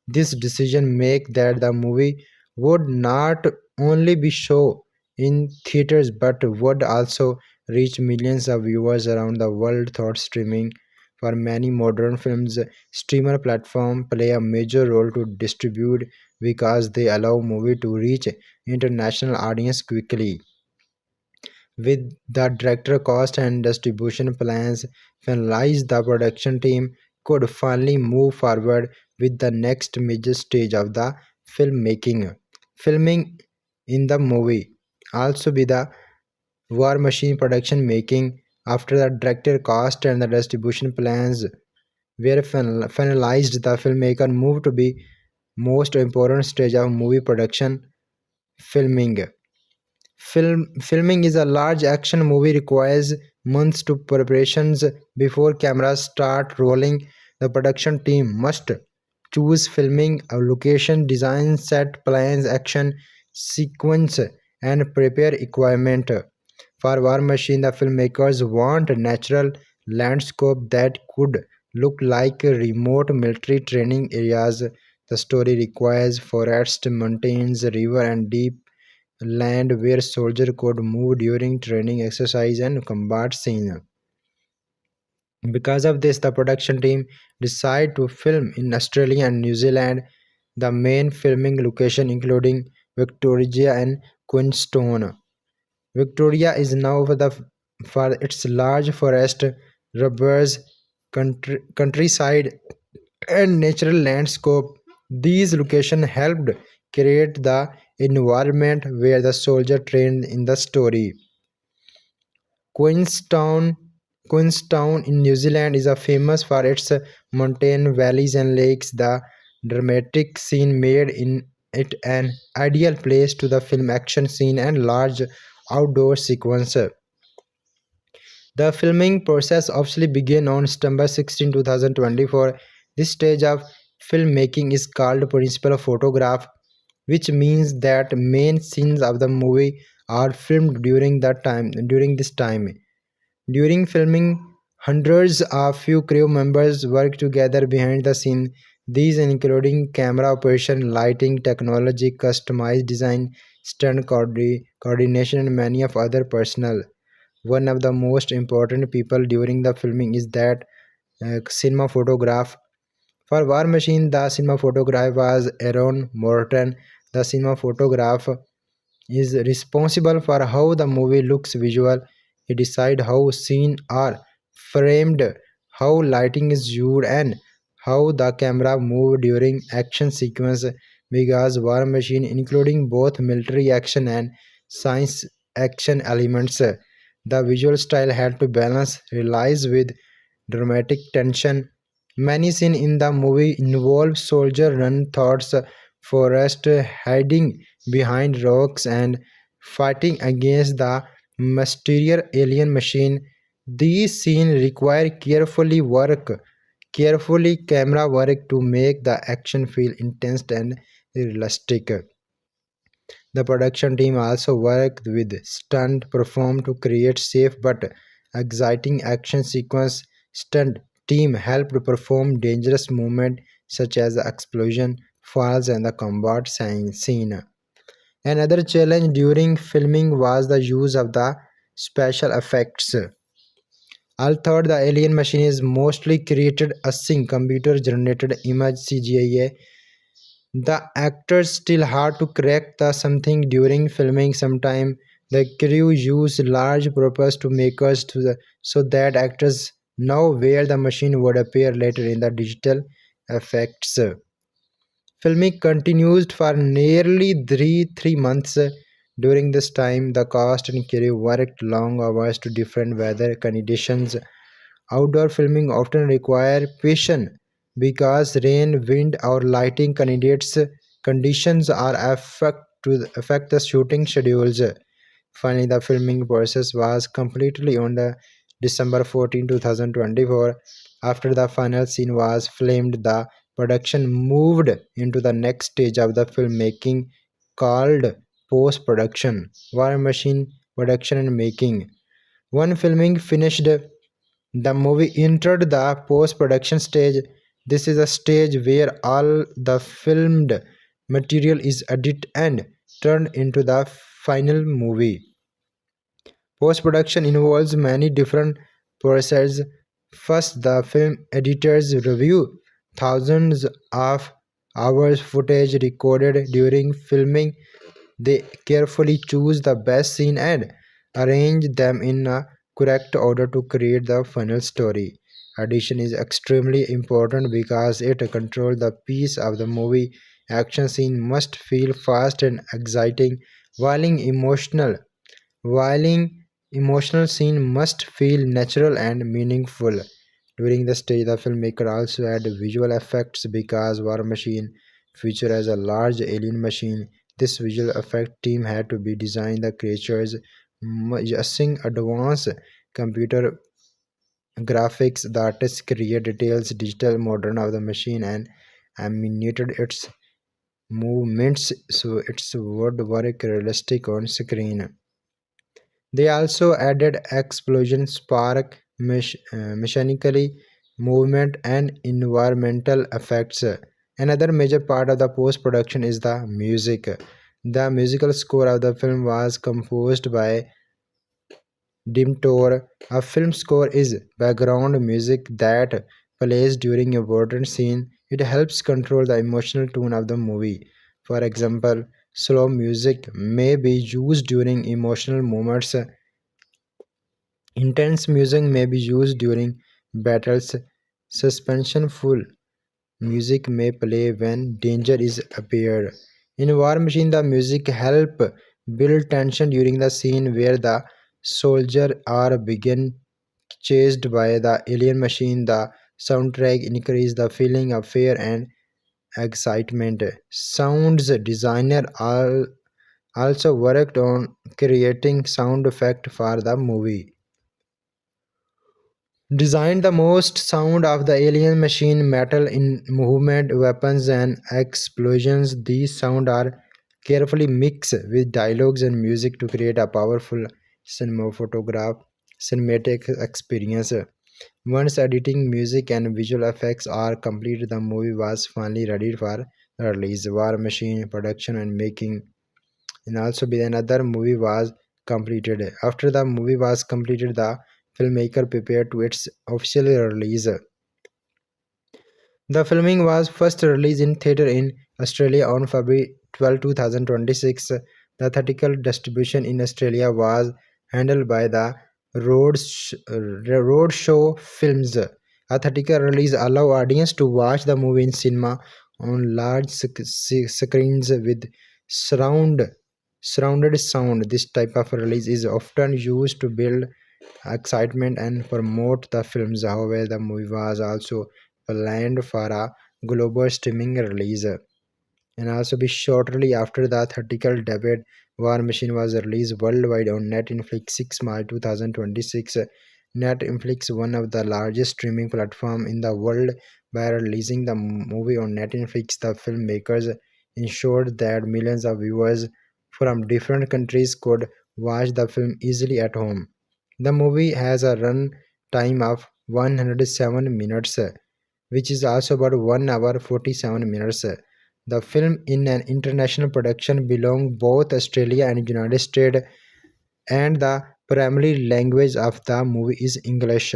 This decision make that the movie would not only be shown in theaters but would also reach millions of viewers around the world through streaming. For many modern films, streamer platforms play a major role to distribute because they allow movie to reach international audience quickly. With the director cost and distribution plans finalized, the production team could finally move forward with the next major stage of the filmmaking. Filming in the movie also be the War Machine production making after the director cost and the distribution plans were finalized. The filmmaker moved to be most important stage of movie production filming. Filming is a large action movie requires months to preparations before cameras start rolling. The production team must choose filming a location, design set plans, action sequence, and prepare equipment. For War Machine, the filmmakers want a natural landscape that could look like remote military training areas. The story requires forests, mountains, river, and deep land where soldiers could move during training exercise and combat scene. Because of this, the production team decided to film in Australia and New Zealand, the main filming location including Victoria and Queenstown. Victoria is known for its large forest, rivers, countryside, and natural landscape. These locations helped create the environment where the soldier trained in the story. Queenstown, Queenstown in New Zealand is a famous for its mountain valleys and lakes. The dramatic scene made in it an ideal place to the film action scene and large outdoor sequence. The filming process officially began on September 16, 2024. This stage of filmmaking is called principal photograph. which means that main scenes of the movie are filmed during this time. During filming, hundreds of few crew members work together behind the scene. These including camera operation, lighting, technology, customized design, coordination, and many of other personnel. One of the most important people during the filming is that cinema photograph. For War Machine, the cinema photograph was Aaron Morton. The cinema photograph is responsible for how the movie looks visual. He decides how scenes are framed, how lighting is used, and how the camera moves during action sequence. Because War Machine, including both military action and science action elements, the visual style had to balance relies with dramatic tension. Many scenes in the movie involve soldier run thoughts forest hiding behind rocks and fighting against the mysterious alien machine. These scenes require carefully camera work to make the action feel intense and realistic. The production team also worked with stunt perform to create safe but exciting action sequence. Stunt team helped perform dangerous movements such as the explosion, falls, and the combat scene. Another challenge during filming was the use of the special effects. Although the alien machine is mostly created using computer generated image CGI, the actors still had to correct the something during filming. Sometime the crew used large props to make us so that actors know where the machine would appear later in the digital effects. Filming continued for nearly three months. During this time, the cast and crew worked long hours to different weather conditions. Outdoor filming often require patience because rain, wind, or lighting conditions are affect the shooting schedules. Finally, the filming process was completely on the December 14, 2024. After the final scene was filmed, the production moved into the next stage of the filmmaking called post-production, war machine production and making. One filming finished, the movie entered the post-production stage. This is a stage where all the filmed material is edited and turned into the final movie. Post-production involves many different processes. First, the film editors review thousands of hours footage recorded during filming. They carefully choose the best scene and arrange them in a correct order to create the final story. Edition is extremely important because it controls the pace of the movie. Action scene must feel fast and exciting, while while emotional scene must feel natural and meaningful. During the stage, the filmmaker also added visual effects because War Machine featured as a large alien machine. This visual effect team had to be design the creatures using advanced computer graphics. The artists create details, digital modern of the machine and animated its movements so its would work realistic on screen. They also added explosion, spark, mechanically movement, and environmental effects. Another major part of the post production is the music. The musical score of the film was composed by Dim Tor. A film score is background music that plays during important scene. It helps control the emotional tone of the movie. For example, slow music may be used during emotional moments. Intense music may be used during battles. Suspenseful music may play when danger is appeared. In War Machine, the music help build tension during the scene where the soldier are being chased by the alien machine. The soundtrack increase the feeling of fear and excitement. Sounds designer also worked on creating sound effect for the movie. Designed the most sound of the alien machine, metal in movement, weapons, and explosions. These sound are carefully mixed with dialogues and music to create a powerful cinematic experience. Once editing, music, and visual effects are complete, the movie was finally ready for release. War Machine production and making, and also be another movie was completed. After the movie was completed, the filmmaker prepared to its official release. The filming was first released in theatre in Australia on February 12, 2026. The theatrical distribution in Australia was handled by the Roadshow Films. A theatrical release allow audience to watch the movie in cinema on large screens with surround surrounded sound. This type of release is often used to build excitement and promote the films. However, the movie was also planned for a global streaming release. And also be shortly after the theatrical debut, War Machine was released worldwide on Netflix 6 March 2026. Netflix, one of the largest streaming platforms in the world, by releasing the movie on Netflix, the filmmakers ensured that millions of viewers from different countries could watch the film easily at home. The movie has a run time of 107 minutes, which is also about 1 hour 47 minutes. The film in an international production belong both Australia and United States, and the primary language of the movie is English.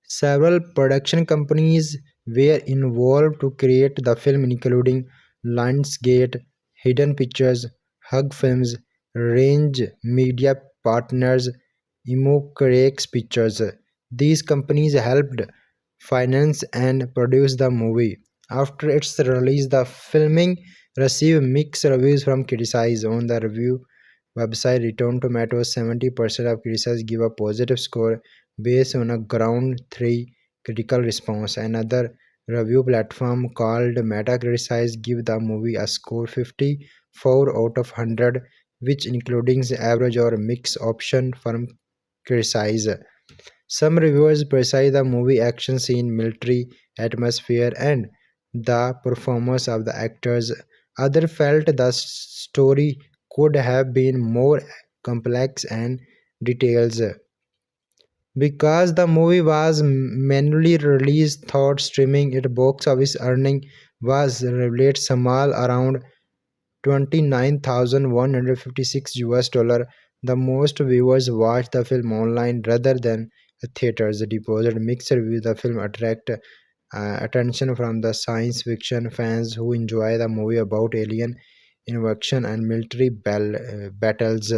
Several production companies were involved to create the film, including Lionsgate, Hidden Pictures, Hug Films, Range Media Partners, Immocarex Pictures. These companies helped finance and produce the movie. After its release, the filming received mixed reviews from critics. On the review website Rotten Tomatoes, 70% of critics give a positive score based on a ground 3 critical response. Another review platform called Metacritic give the movie a score 54 out of 100, which includes average or mixed option from critics. Some reviewers praise the movie action scene, military atmosphere, and the performance of the actors. Others felt the story could have been more complex and details. Because the movie was manually released through streaming, its box office earning was relatively small, around 29,156 US dollar. The most viewers watched the film online rather than theaters. Deposit mixed reviews. The film attract attention from the science fiction fans who enjoy the movie about alien invasion and military battles.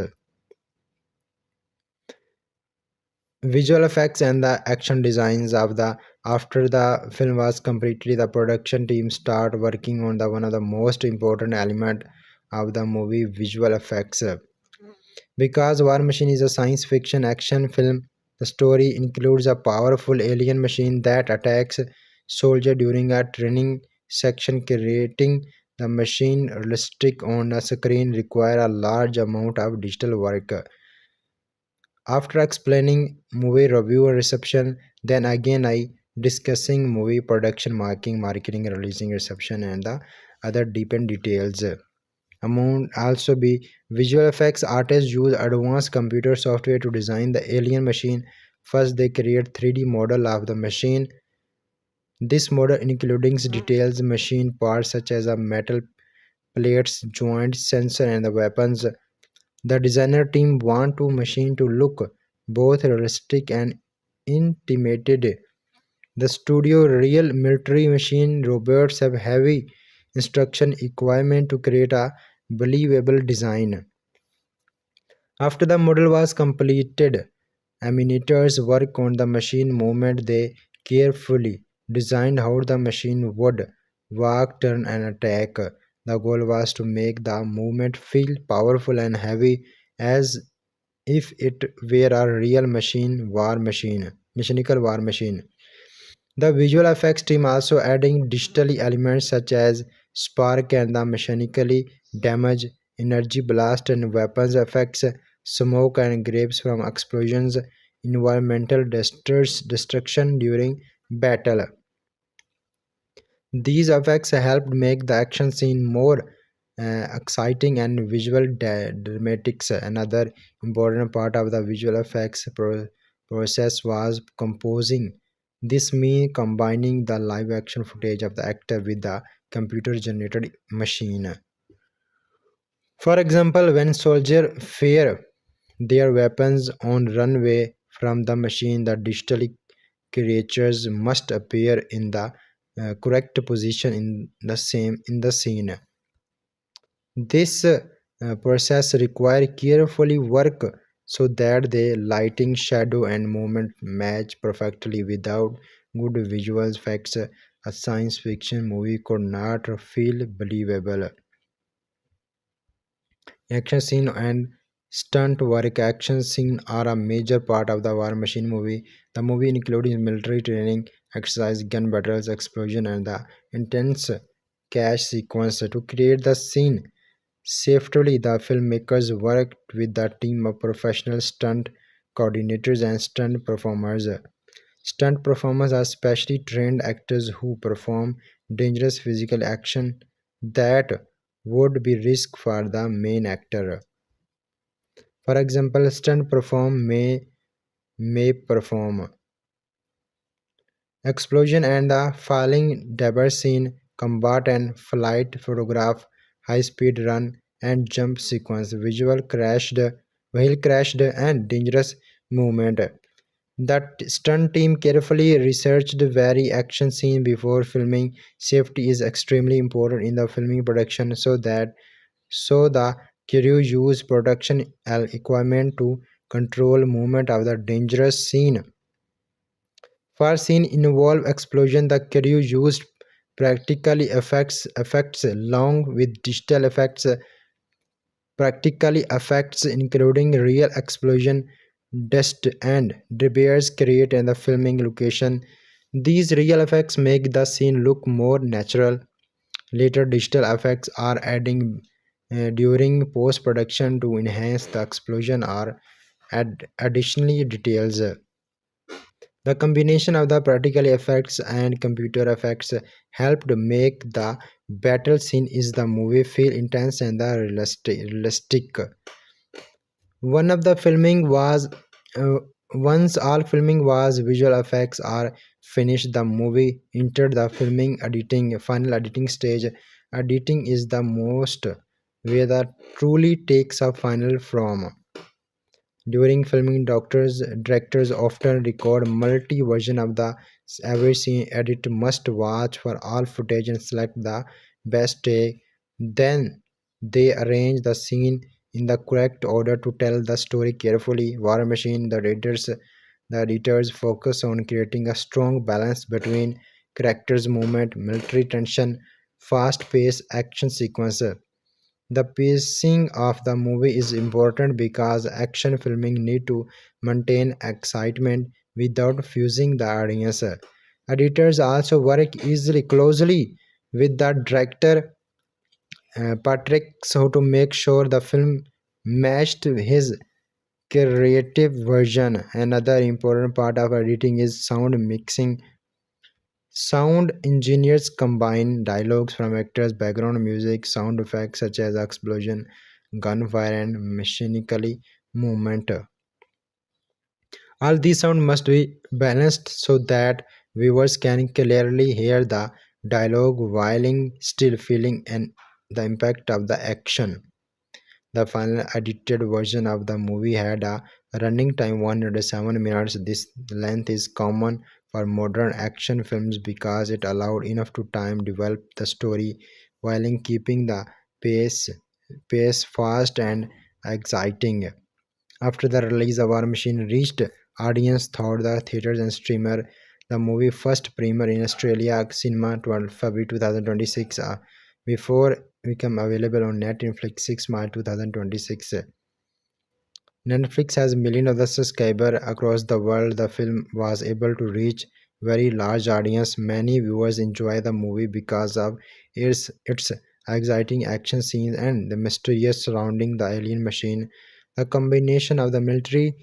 Visual effects and the action designs of the after the film was completed, the production team start working on the one of the most important element of the movie, visual effects. Because War Machine is a science fiction action film, the story includes a powerful alien machine that attacks soldier during a training section. Creating the machine realistic on a screen require a large amount of digital work. After explaining movie review and reception, then again I discussing movie production, marketing, releasing, reception, and the other deepened details. Among also be visual effects artists use advanced computer software to design the alien machine. First, they create 3D model of the machine. This model includes details machine parts such as a metal plates, joints, sensor, and the weapons. The designer team want to machine to look both realistic and intimidated. The studio real military machine robots have heavy instruction equipment to create a believable design. After the model was completed, animators work on the machine movement. They carefully designed how the machine would walk, turn, and attack. The goal was to make the movement feel powerful and heavy, as if it were a real mechanical war machine. The visual effects team also adding digital elements such as spark and the mechanically damage, energy blast and weapons effects, smoke and grapes from explosions, environmental destruction during battle. These effects helped make the action scene more exciting and visual dramatics. Another important part of the visual effects process was composing. This means combining the live action footage of the actor with the computer generated machine. For example, when soldiers fire their weapons on runway from the machine, the digital creatures must appear in the correct position in the scene. This process requires carefully work so that the lighting, shadow, and movement match perfectly. Without good visual effects, a science fiction movie could not feel believable. Action scene and stunt work. Action scene are a major part of the War Machine movie. The movie includes military training, exercise, gun battles, explosion, and the intense cash sequence to create the scene. Safely, the filmmakers worked with a team of professional stunt coordinators and stunt performers. Stunt performers are specially trained actors who perform dangerous physical action that would be risk for the main actor. For example, stunt perform may perform explosion and the falling debris scene, combat and flight photograph, high-speed run and jump sequence, vehicle crashed and dangerous movement. The stunt team carefully researched very action scene before filming. Safety is extremely important in the filming production so the crew use production equipment to control movement of the dangerous scene. For scene involve explosion, the crew used practical effects along with digital effects. Practically effects including real explosion, dust and debris created in the filming location. These real effects make the scene look more natural. Later digital effects are adding during post production to enhance the explosion or add additionally details. The combination of the practical effects and computer effects helped make the battle scene is the movie feel intense and the realistic. One of the filming was uh, Once all filming was visual effects are finished, the movie entered the filming editing final editing stage. Editing is the most where the truly takes a final from. During filming, directors often record multi-version of the every scene. Editor must watch for all footage and select the best take. Then they arrange the scene in the correct order to tell the story carefully. War Machine, the editors focus on creating a strong balance between characters' movement, military tension, fast-paced action sequences. The pacing of the movie is important because action filming need to maintain excitement without fusing the audience. Editors also work easily closely with the director Patrick so to make sure the film matched his creative version. Another important part of editing is sound mixing. Sound engineers combine dialogues from actors, background music, sound effects such as explosion, gunfire, and mechanically movement. All these sound must be balanced so that viewers can clearly hear the dialogue while still feeling the impact of the action. The final edited version of the movie had a running time 107 minutes. This length is common for modern action films because it allowed enough to time develop the story while keeping the pace pace fast and exciting. After the release of War Machine reached audience throughout the theaters and streamer, the movie first premiered in Australia Cinema 12 February 2026 before become available on Netflix 6 March 2026. Netflix has millions of the subscribers across the world. The film was able to reach very large audience. Many viewers enjoy the movie because of its exciting action scenes and the mysterious surrounding the alien machine. The combination of the military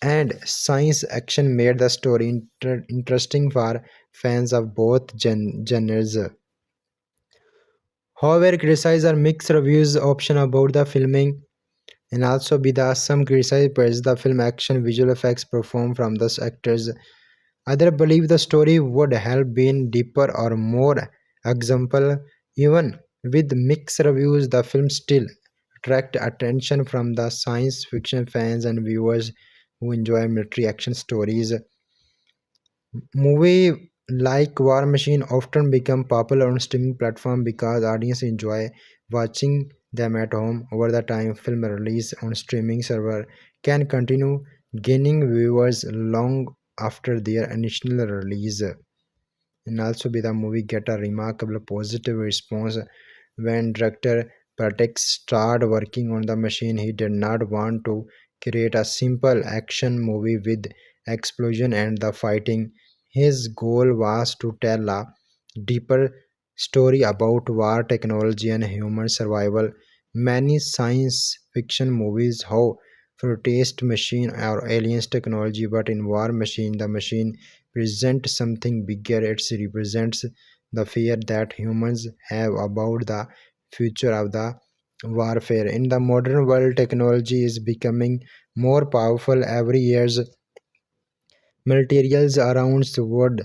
and science action made the story interesting for fans of both genres. However, criticize or mixed reviews option about the filming and also be the some criticize praise the film action visual effects performed from the actors. Others believe the story would have been deeper or more example. Even with mixed reviews, the film still attract attention from the science fiction fans and viewers who enjoy military action stories. Movie like War Machine often become popular on streaming platform because audience enjoy watching them at home. Over the time, film release on streaming server can continue gaining viewers long after their initial release. And also be the movie get a remarkable positive response when director Patek started working on the machine. He did not want to create a simple action movie with explosion and the fighting. His goal was to tell a deeper story about war technology and human survival. Many science fiction movies have protest machine or aliens technology, but in War Machine, the machine presents something bigger. It represents the fear that humans have about the future of the warfare. In the modern world, technology is becoming more powerful every year. Materials around the world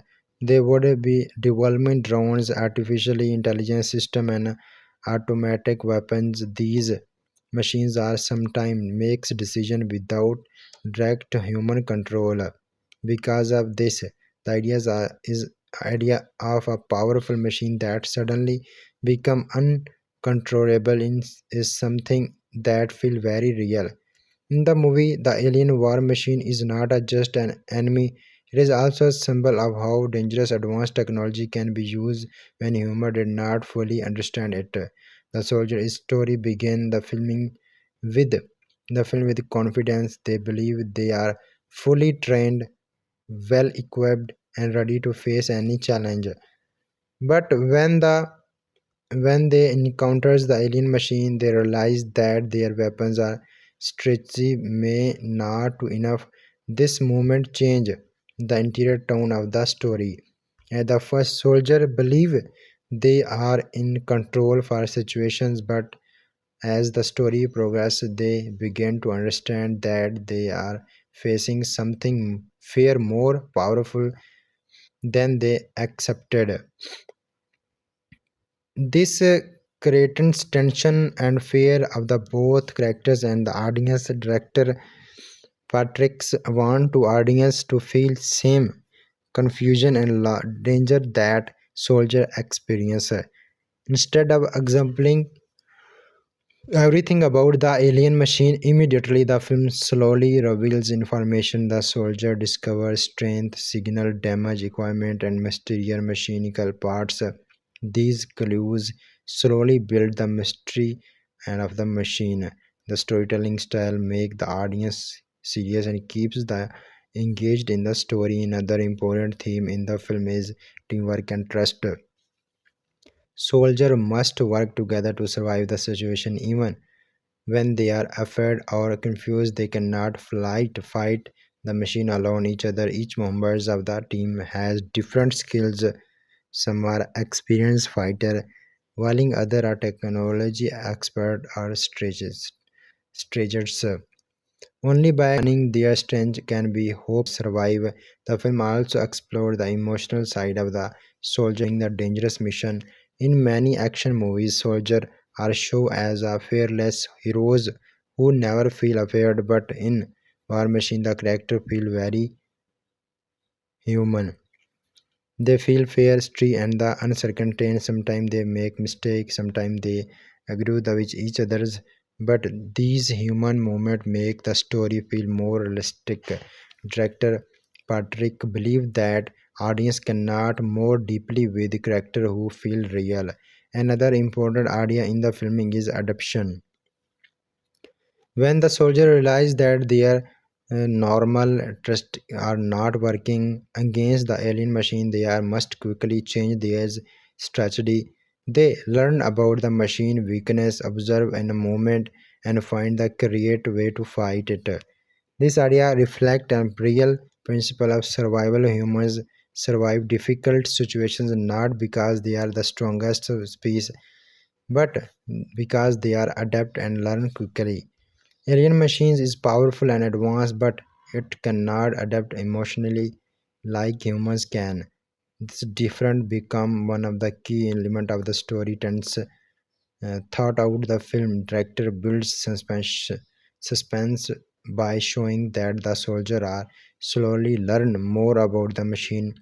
they would be developing drones, artificial intelligence system, and automatic weapons. These machines are sometimes makes decision without direct human control. Because of this, the is idea of a powerful machine that suddenly become uncontrollable is something that feel very real. In the movie, the alien war machine is not just an enemy, it is also a symbol of how dangerous advanced technology can be used when humans did not fully understand it. The soldier story began with the film with confidence. They believe they are fully trained, well equipped, and ready to face any challenge. But when they encounters the alien machine, they realize that their weapons are stretchy, may not enough. This moment change the interior tone of the story. And the first soldier believe they are in control for situations, but as the story progresses, they begin to understand that they are facing something far more powerful than they accepted. This creates tension and fear of the both characters and the audience. Director Patrick's want to audience to feel same confusion and danger that soldier experience. Instead of exempling everything about the alien machine, immediately the film slowly reveals information. The soldier discovers strength, signal, damage, equipment, and mysterious mechanical parts. These clues slowly build the mystery and of the machine. The storytelling style makes the audience serious and keeps the engaged in the story. Another important theme in the film is teamwork and trust. Soldiers must work together to survive the situation. Even when they are afraid or confused, they cannot fight the machine alone. Each members of the team has different skills. Some are experienced fighter, while other are technology expert or strategists. Only by combining their strength can we hope survive. The film also explored the emotional side of the soldier during the dangerous mission. In many action movies, soldiers are shown as a fearless heroes who never feel afraid, but in War Machine, the character feel very human. They feel fear, stress, and the uncertainty, and sometimes they make mistakes, sometimes they agree with each others. But these human moments make the story feel more realistic. Director Patrick believed that audience cannot more deeply with character who feel real. Another important idea in the filming is adoption. When the soldier realize that their normal trust are not working against the alien machine, they are must quickly change their strategy. They learn about the machine weakness, observe in a moment, and find the correct way to fight it. This idea reflects a real principle of survival. Humans survive difficult situations not because they are the strongest species, but because they are adept and learn quickly. Alien machines is powerful and advanced, but it cannot adapt emotionally like humans can. This difference become one of the key element of the story tense thought out. The film director builds suspense by showing that the soldier are slowly learn more about the machine.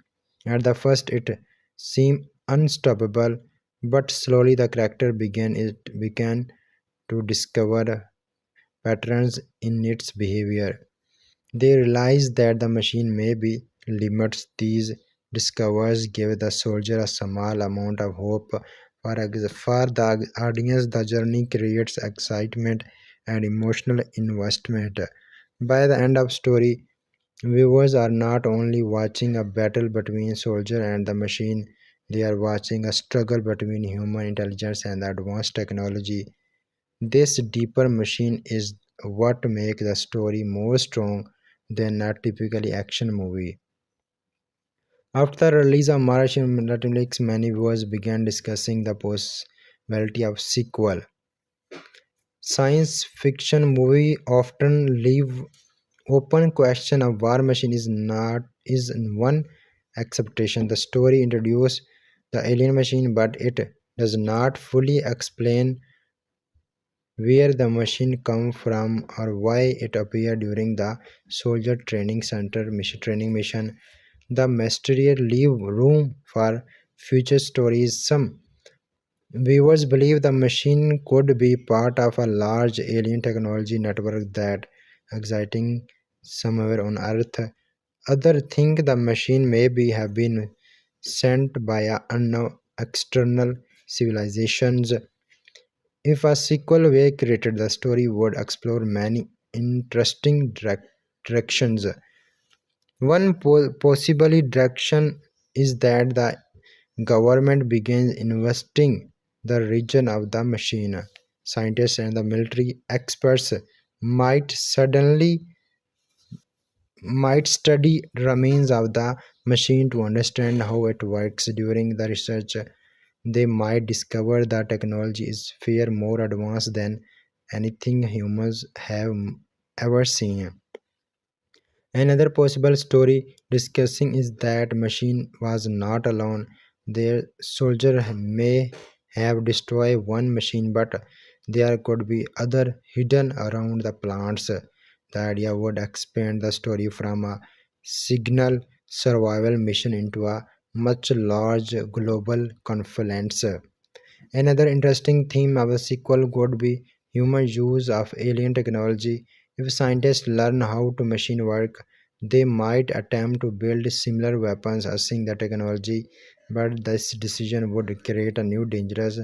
At the first it seemed unstoppable, but slowly the character began to discover patterns in its behavior. They realized that the machine may be limits. These discoveries gave the soldier a small amount of hope. For the audience, the journey creates excitement and emotional investment. By the end of story, viewers are not only watching a battle between soldier and the machine, they are watching a struggle between human intelligence and advanced technology. This deeper machine is what makes the story more strong than a typical action movie. After the release of Maharashtra on Netflix, many viewers began discussing the possibility of sequel. Science fiction movies often leave open question of war machine is one acceptation. The story introduces the alien machine, but it does not fully explain where the machine come from or why it appeared during the soldier training center training mission. The mystery leave room for future stories. Some viewers believe the machine could be part of a large alien technology network that existing somewhere on Earth. Others think the machine maybe have been sent by a unknown external civilizations. If a sequel were created, the story would explore many interesting directions. One possible direction is that the government begins investing the region of the machine. Scientists and the military experts might suddenly might study remains of the machine to understand how it works. During the research, they might discover that technology is far more advanced than anything humans have ever seen. Another possible story discussing is that machine was not alone. Their soldier may have destroyed one machine, but there could be other hidden around the plants. The idea would expand the story from a signal survival mission into a much large global confluence. Another interesting theme of a sequel could be human use of alien technology. If scientists learn how to machine work, they might attempt to build similar weapons using the technology, but this decision would create a new dangerous.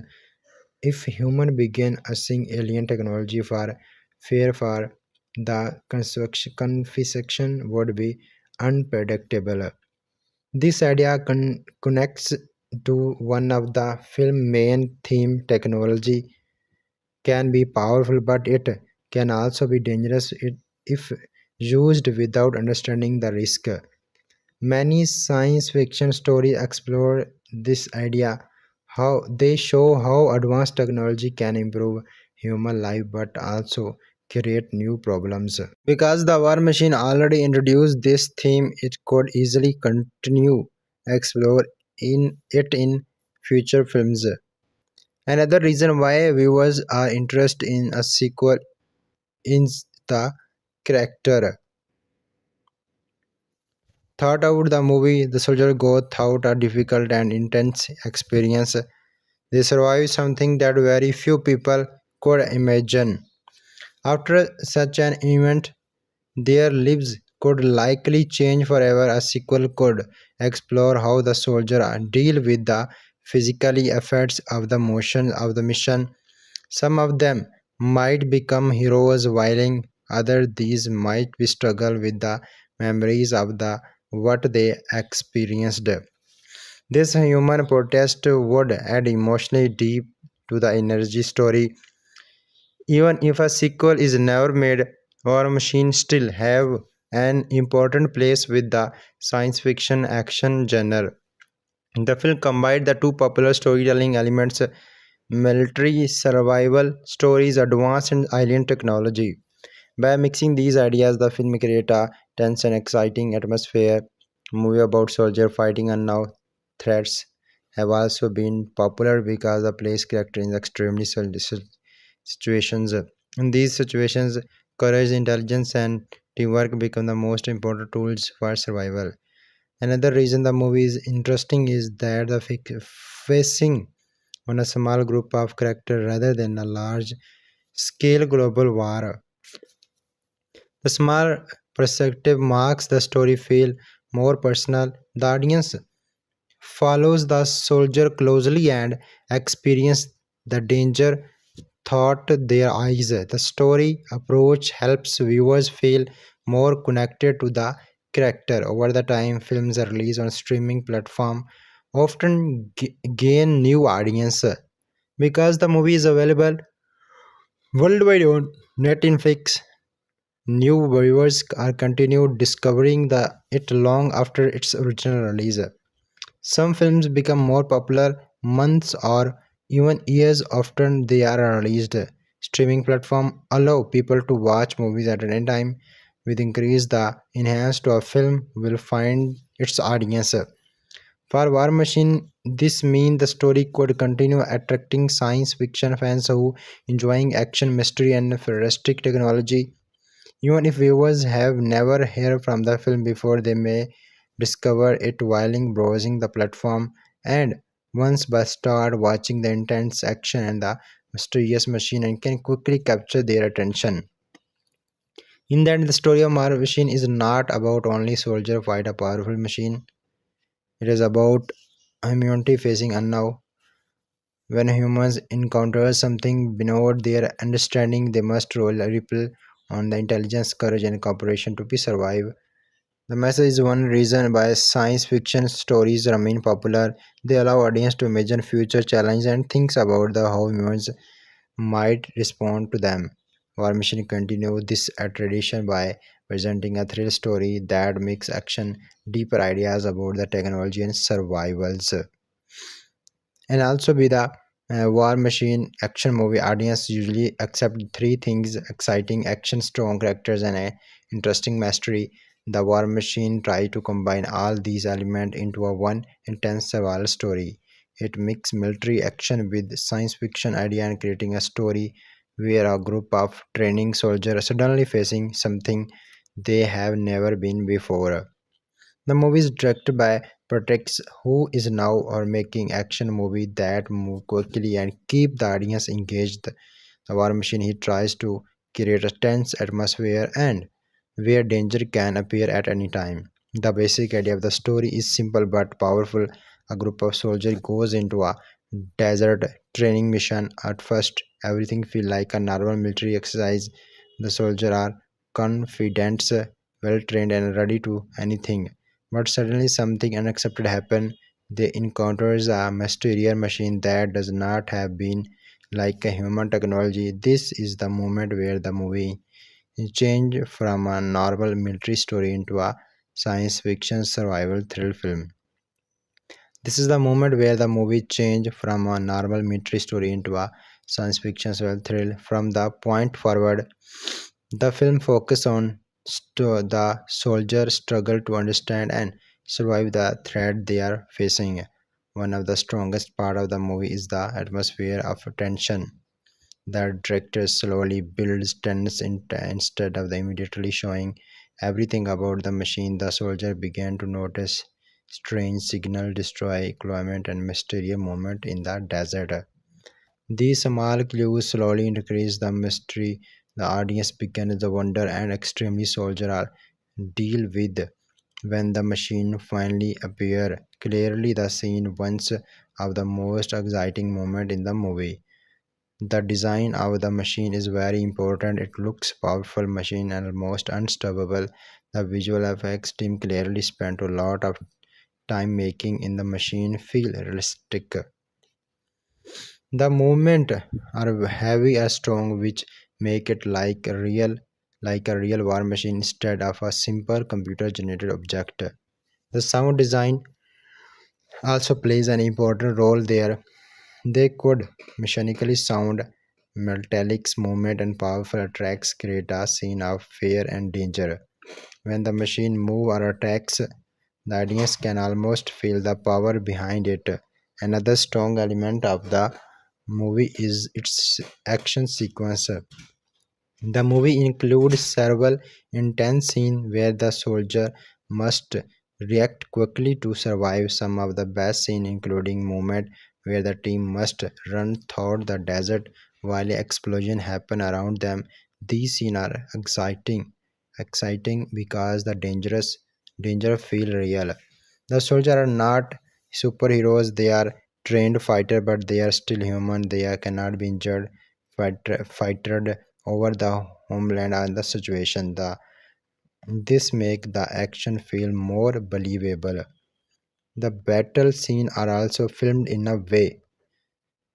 If human begin using alien technology for fear for the confiscation would be unpredictable. This idea connects to one of the film main theme. Technology can be powerful, but it can also be dangerous if used without understanding the risk. Many science fiction stories explore this idea, how they show how advanced technology can improve human life but also create new problems. Because the war machine already introduced this theme, it could easily continue explore in it in future films. Another reason why viewers are interested in a sequel is the character. Throughout the movie, the soldiers go through a difficult and intense experience. They survive something that very few people could imagine. After such an event, their lives could likely change forever. A sequel could explore how the soldiers deal with the physical effects of the motion of the mission. Some of them might become heroes while others these might be struggle with the memories of the what they experienced. This human protest would add emotionally deep to the energy story. Even if a sequel is never made, War Machine still have an important place with the science fiction action genre. The film combined the two popular storytelling elements, military survival stories, advanced and alien technology. By mixing these ideas, the film creates a tense and exciting atmosphere. Movie about soldier fighting unknown threats have also been popular because the plays character in extremely situations. In these situations, courage, intelligence, and teamwork become the most important tools for survival. Another reason the movie is interesting is that the facing on a small group of characters rather than a large scale global war. The small perspective makes the story feel more personal. The audience follows the soldier closely and experience the danger thought their eyes. The story approach helps viewers feel more connected to the character. Over the time, films are released on streaming platform often gain new audience because the movie is available worldwide on Netflix. New viewers are continued discovering it long after its original release. Some films become more popular months or even years after they are released. Streaming platforms allow people to watch movies at any time. With increase the enhanced to a film will find its audience. For War Machine, this means the story could continue attracting science fiction fans who enjoying action, mystery, and futuristic technology. Even if viewers have never heard from the film before, they may discover it while browsing the platform, and once by start watching the intense action and the mysterious machine and can quickly capture their attention. In that, the story of Marvel Machine is not about only soldier fight a powerful machine. It is about humanity facing unknown. When humans encounter something beyond their understanding, they must roll a ripple on the intelligence, courage, and cooperation to be survive. The message is one reason why science fiction stories remain popular. They allow audience to imagine future challenges and think about the how humans might respond to them. War Machine continues this tradition by presenting a thrill story that makes action deeper ideas about the technology and survivals. And also be the war machine action movie audience usually accept three things: exciting action, strong characters, and a interesting mystery. The war machine try to combine all these elements into a one intense survival story. It mixes military action with science fiction idea and creating a story where a group of training soldiers are suddenly facing something they have never been before. The movie is directed by Patrick, who is now or making action movie that move quickly and keep the audience engaged. The War Machine he tries to create a tense atmosphere and where danger can appear at any time. The basic idea of the story is simple but powerful. A group of soldiers goes into a desert training mission. At first, everything feels like a normal military exercise. The soldiers are confident, well trained, and ready to anything. But suddenly something unexpected happens. They encounter a mysterious machine that does not have been like a human technology. This is the moment where the movie changed from a normal military story into a science fiction survival thrill film. This is the moment where the movie changed from a normal military story into a science fiction survival thrill. From the point forward, the film focuses on the soldiers' struggle to understand and survive the threat they are facing. One of the strongest parts of the movie is the atmosphere of tension. The director slowly builds tension instead of the immediately showing everything about the machine. The soldier began to notice strange signal, destroy equipment, and mysterious movement in the desert. These small clues slowly increase the mystery. The audience begins to wonder and extremely soldier are deal with when the machine finally appear. Clearly the scene once of the most exciting moment in the movie. The design of the machine is very important. It looks powerful machine and almost unstoppable. The visual effects team clearly spent a lot of time making in the machine feel realistic. The movement are heavy and strong, which make it like a real war machine instead of a simple computer generated object. The sound design also plays an important role there. They could mechanically sound, metallic movement, and powerful attacks create a scene of fear and danger. When the machine moves or attacks, the audience can almost feel the power behind it. Another strong element of the movie is its action sequence. The movie includes several intense scenes where the soldier must react quickly to survive. Some of the best scenes including moment where the team must run through the desert while explosions happen around them. These scenes are exciting because the danger feel real. The soldiers are not superheroes; they are trained fighters, but they are still human. Cannot be injured, fighted over the homeland and the situation. This make the action feel more believable. The battle scene are also filmed in a way.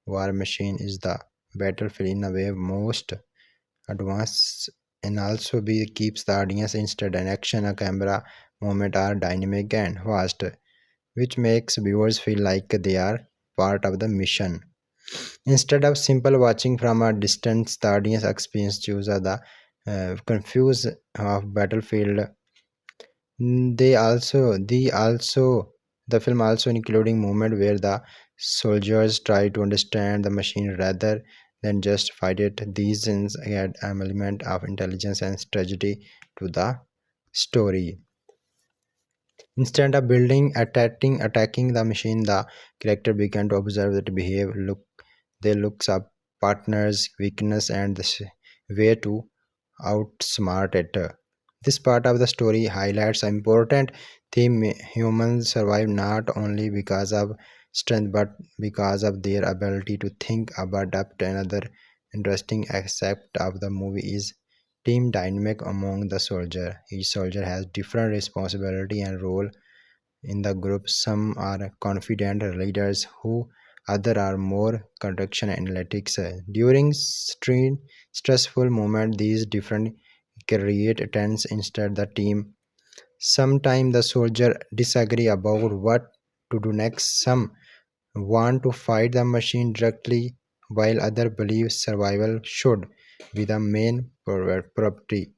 War Machine is the battlefield in a way most advanced and also be keeps the audience interested and action a camera movement are dynamic and fast, which makes viewers feel like they are part of the mission. Instead of simple watching from a distance, the audience experience choose the confuse of battlefield. The film also including moment where the soldiers try to understand the machine rather than just fight it. These scenes add an element of intelligence and strategy to the story. Instead of building, attacking the machine, the character began to observe it behave, they looks up partners' weakness and the way to outsmart it. This part of the story highlights an important theme: humans survive not only because of strength but because of their ability to think about depth. Another interesting aspect of the movie is team dynamic among the soldier. Each soldier has different responsibility and role in the group. Some are confident leaders who other are more construction analytics. During stressful moment, these different create tense instead the team. Sometimes the soldier disagree about what to do next. Some want to fight the machine directly, while other believe survival should be the main priority.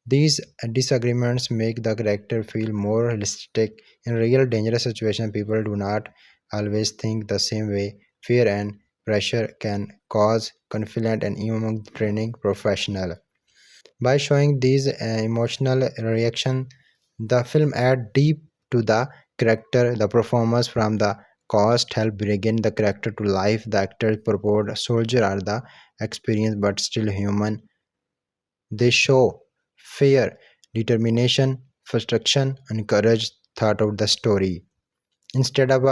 These disagreements make the character feel more realistic. In real dangerous situations, people do not always think the same way. Fear and pressure can cause conflict and even among training professional. By showing these emotional reaction, the film add deep to the character. The performance from the cast help bring the character to life. The actors purport soldier are the experienced but still human. They show fear, determination, frustration, and courage throughout the story. Instead of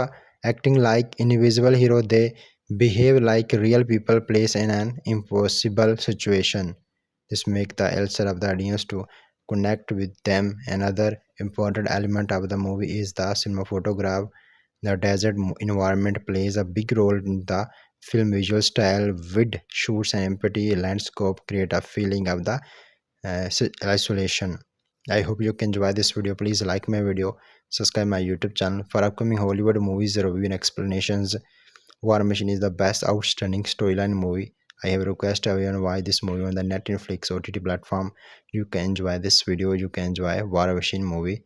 acting like invisible hero, they behave like real people placed in an impossible situation. This makes the elsewhere of the audience to connect with them. Another important element of the movie is the cinematography. The desert environment plays a big role in the film visual style. With shoots and empty landscape create a feeling of the isolation. I hope you can enjoy this video. Please like my video, subscribe my YouTube channel for upcoming Hollywood movies review and explanations. War Machine is the best outstanding storyline movie. I have requested everyone why this movie on the Netflix OTT platform. You can enjoy this video. You can enjoy War Machine movie.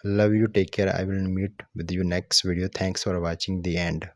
Love you. Take care. I will meet with you next video. Thanks for watching the end.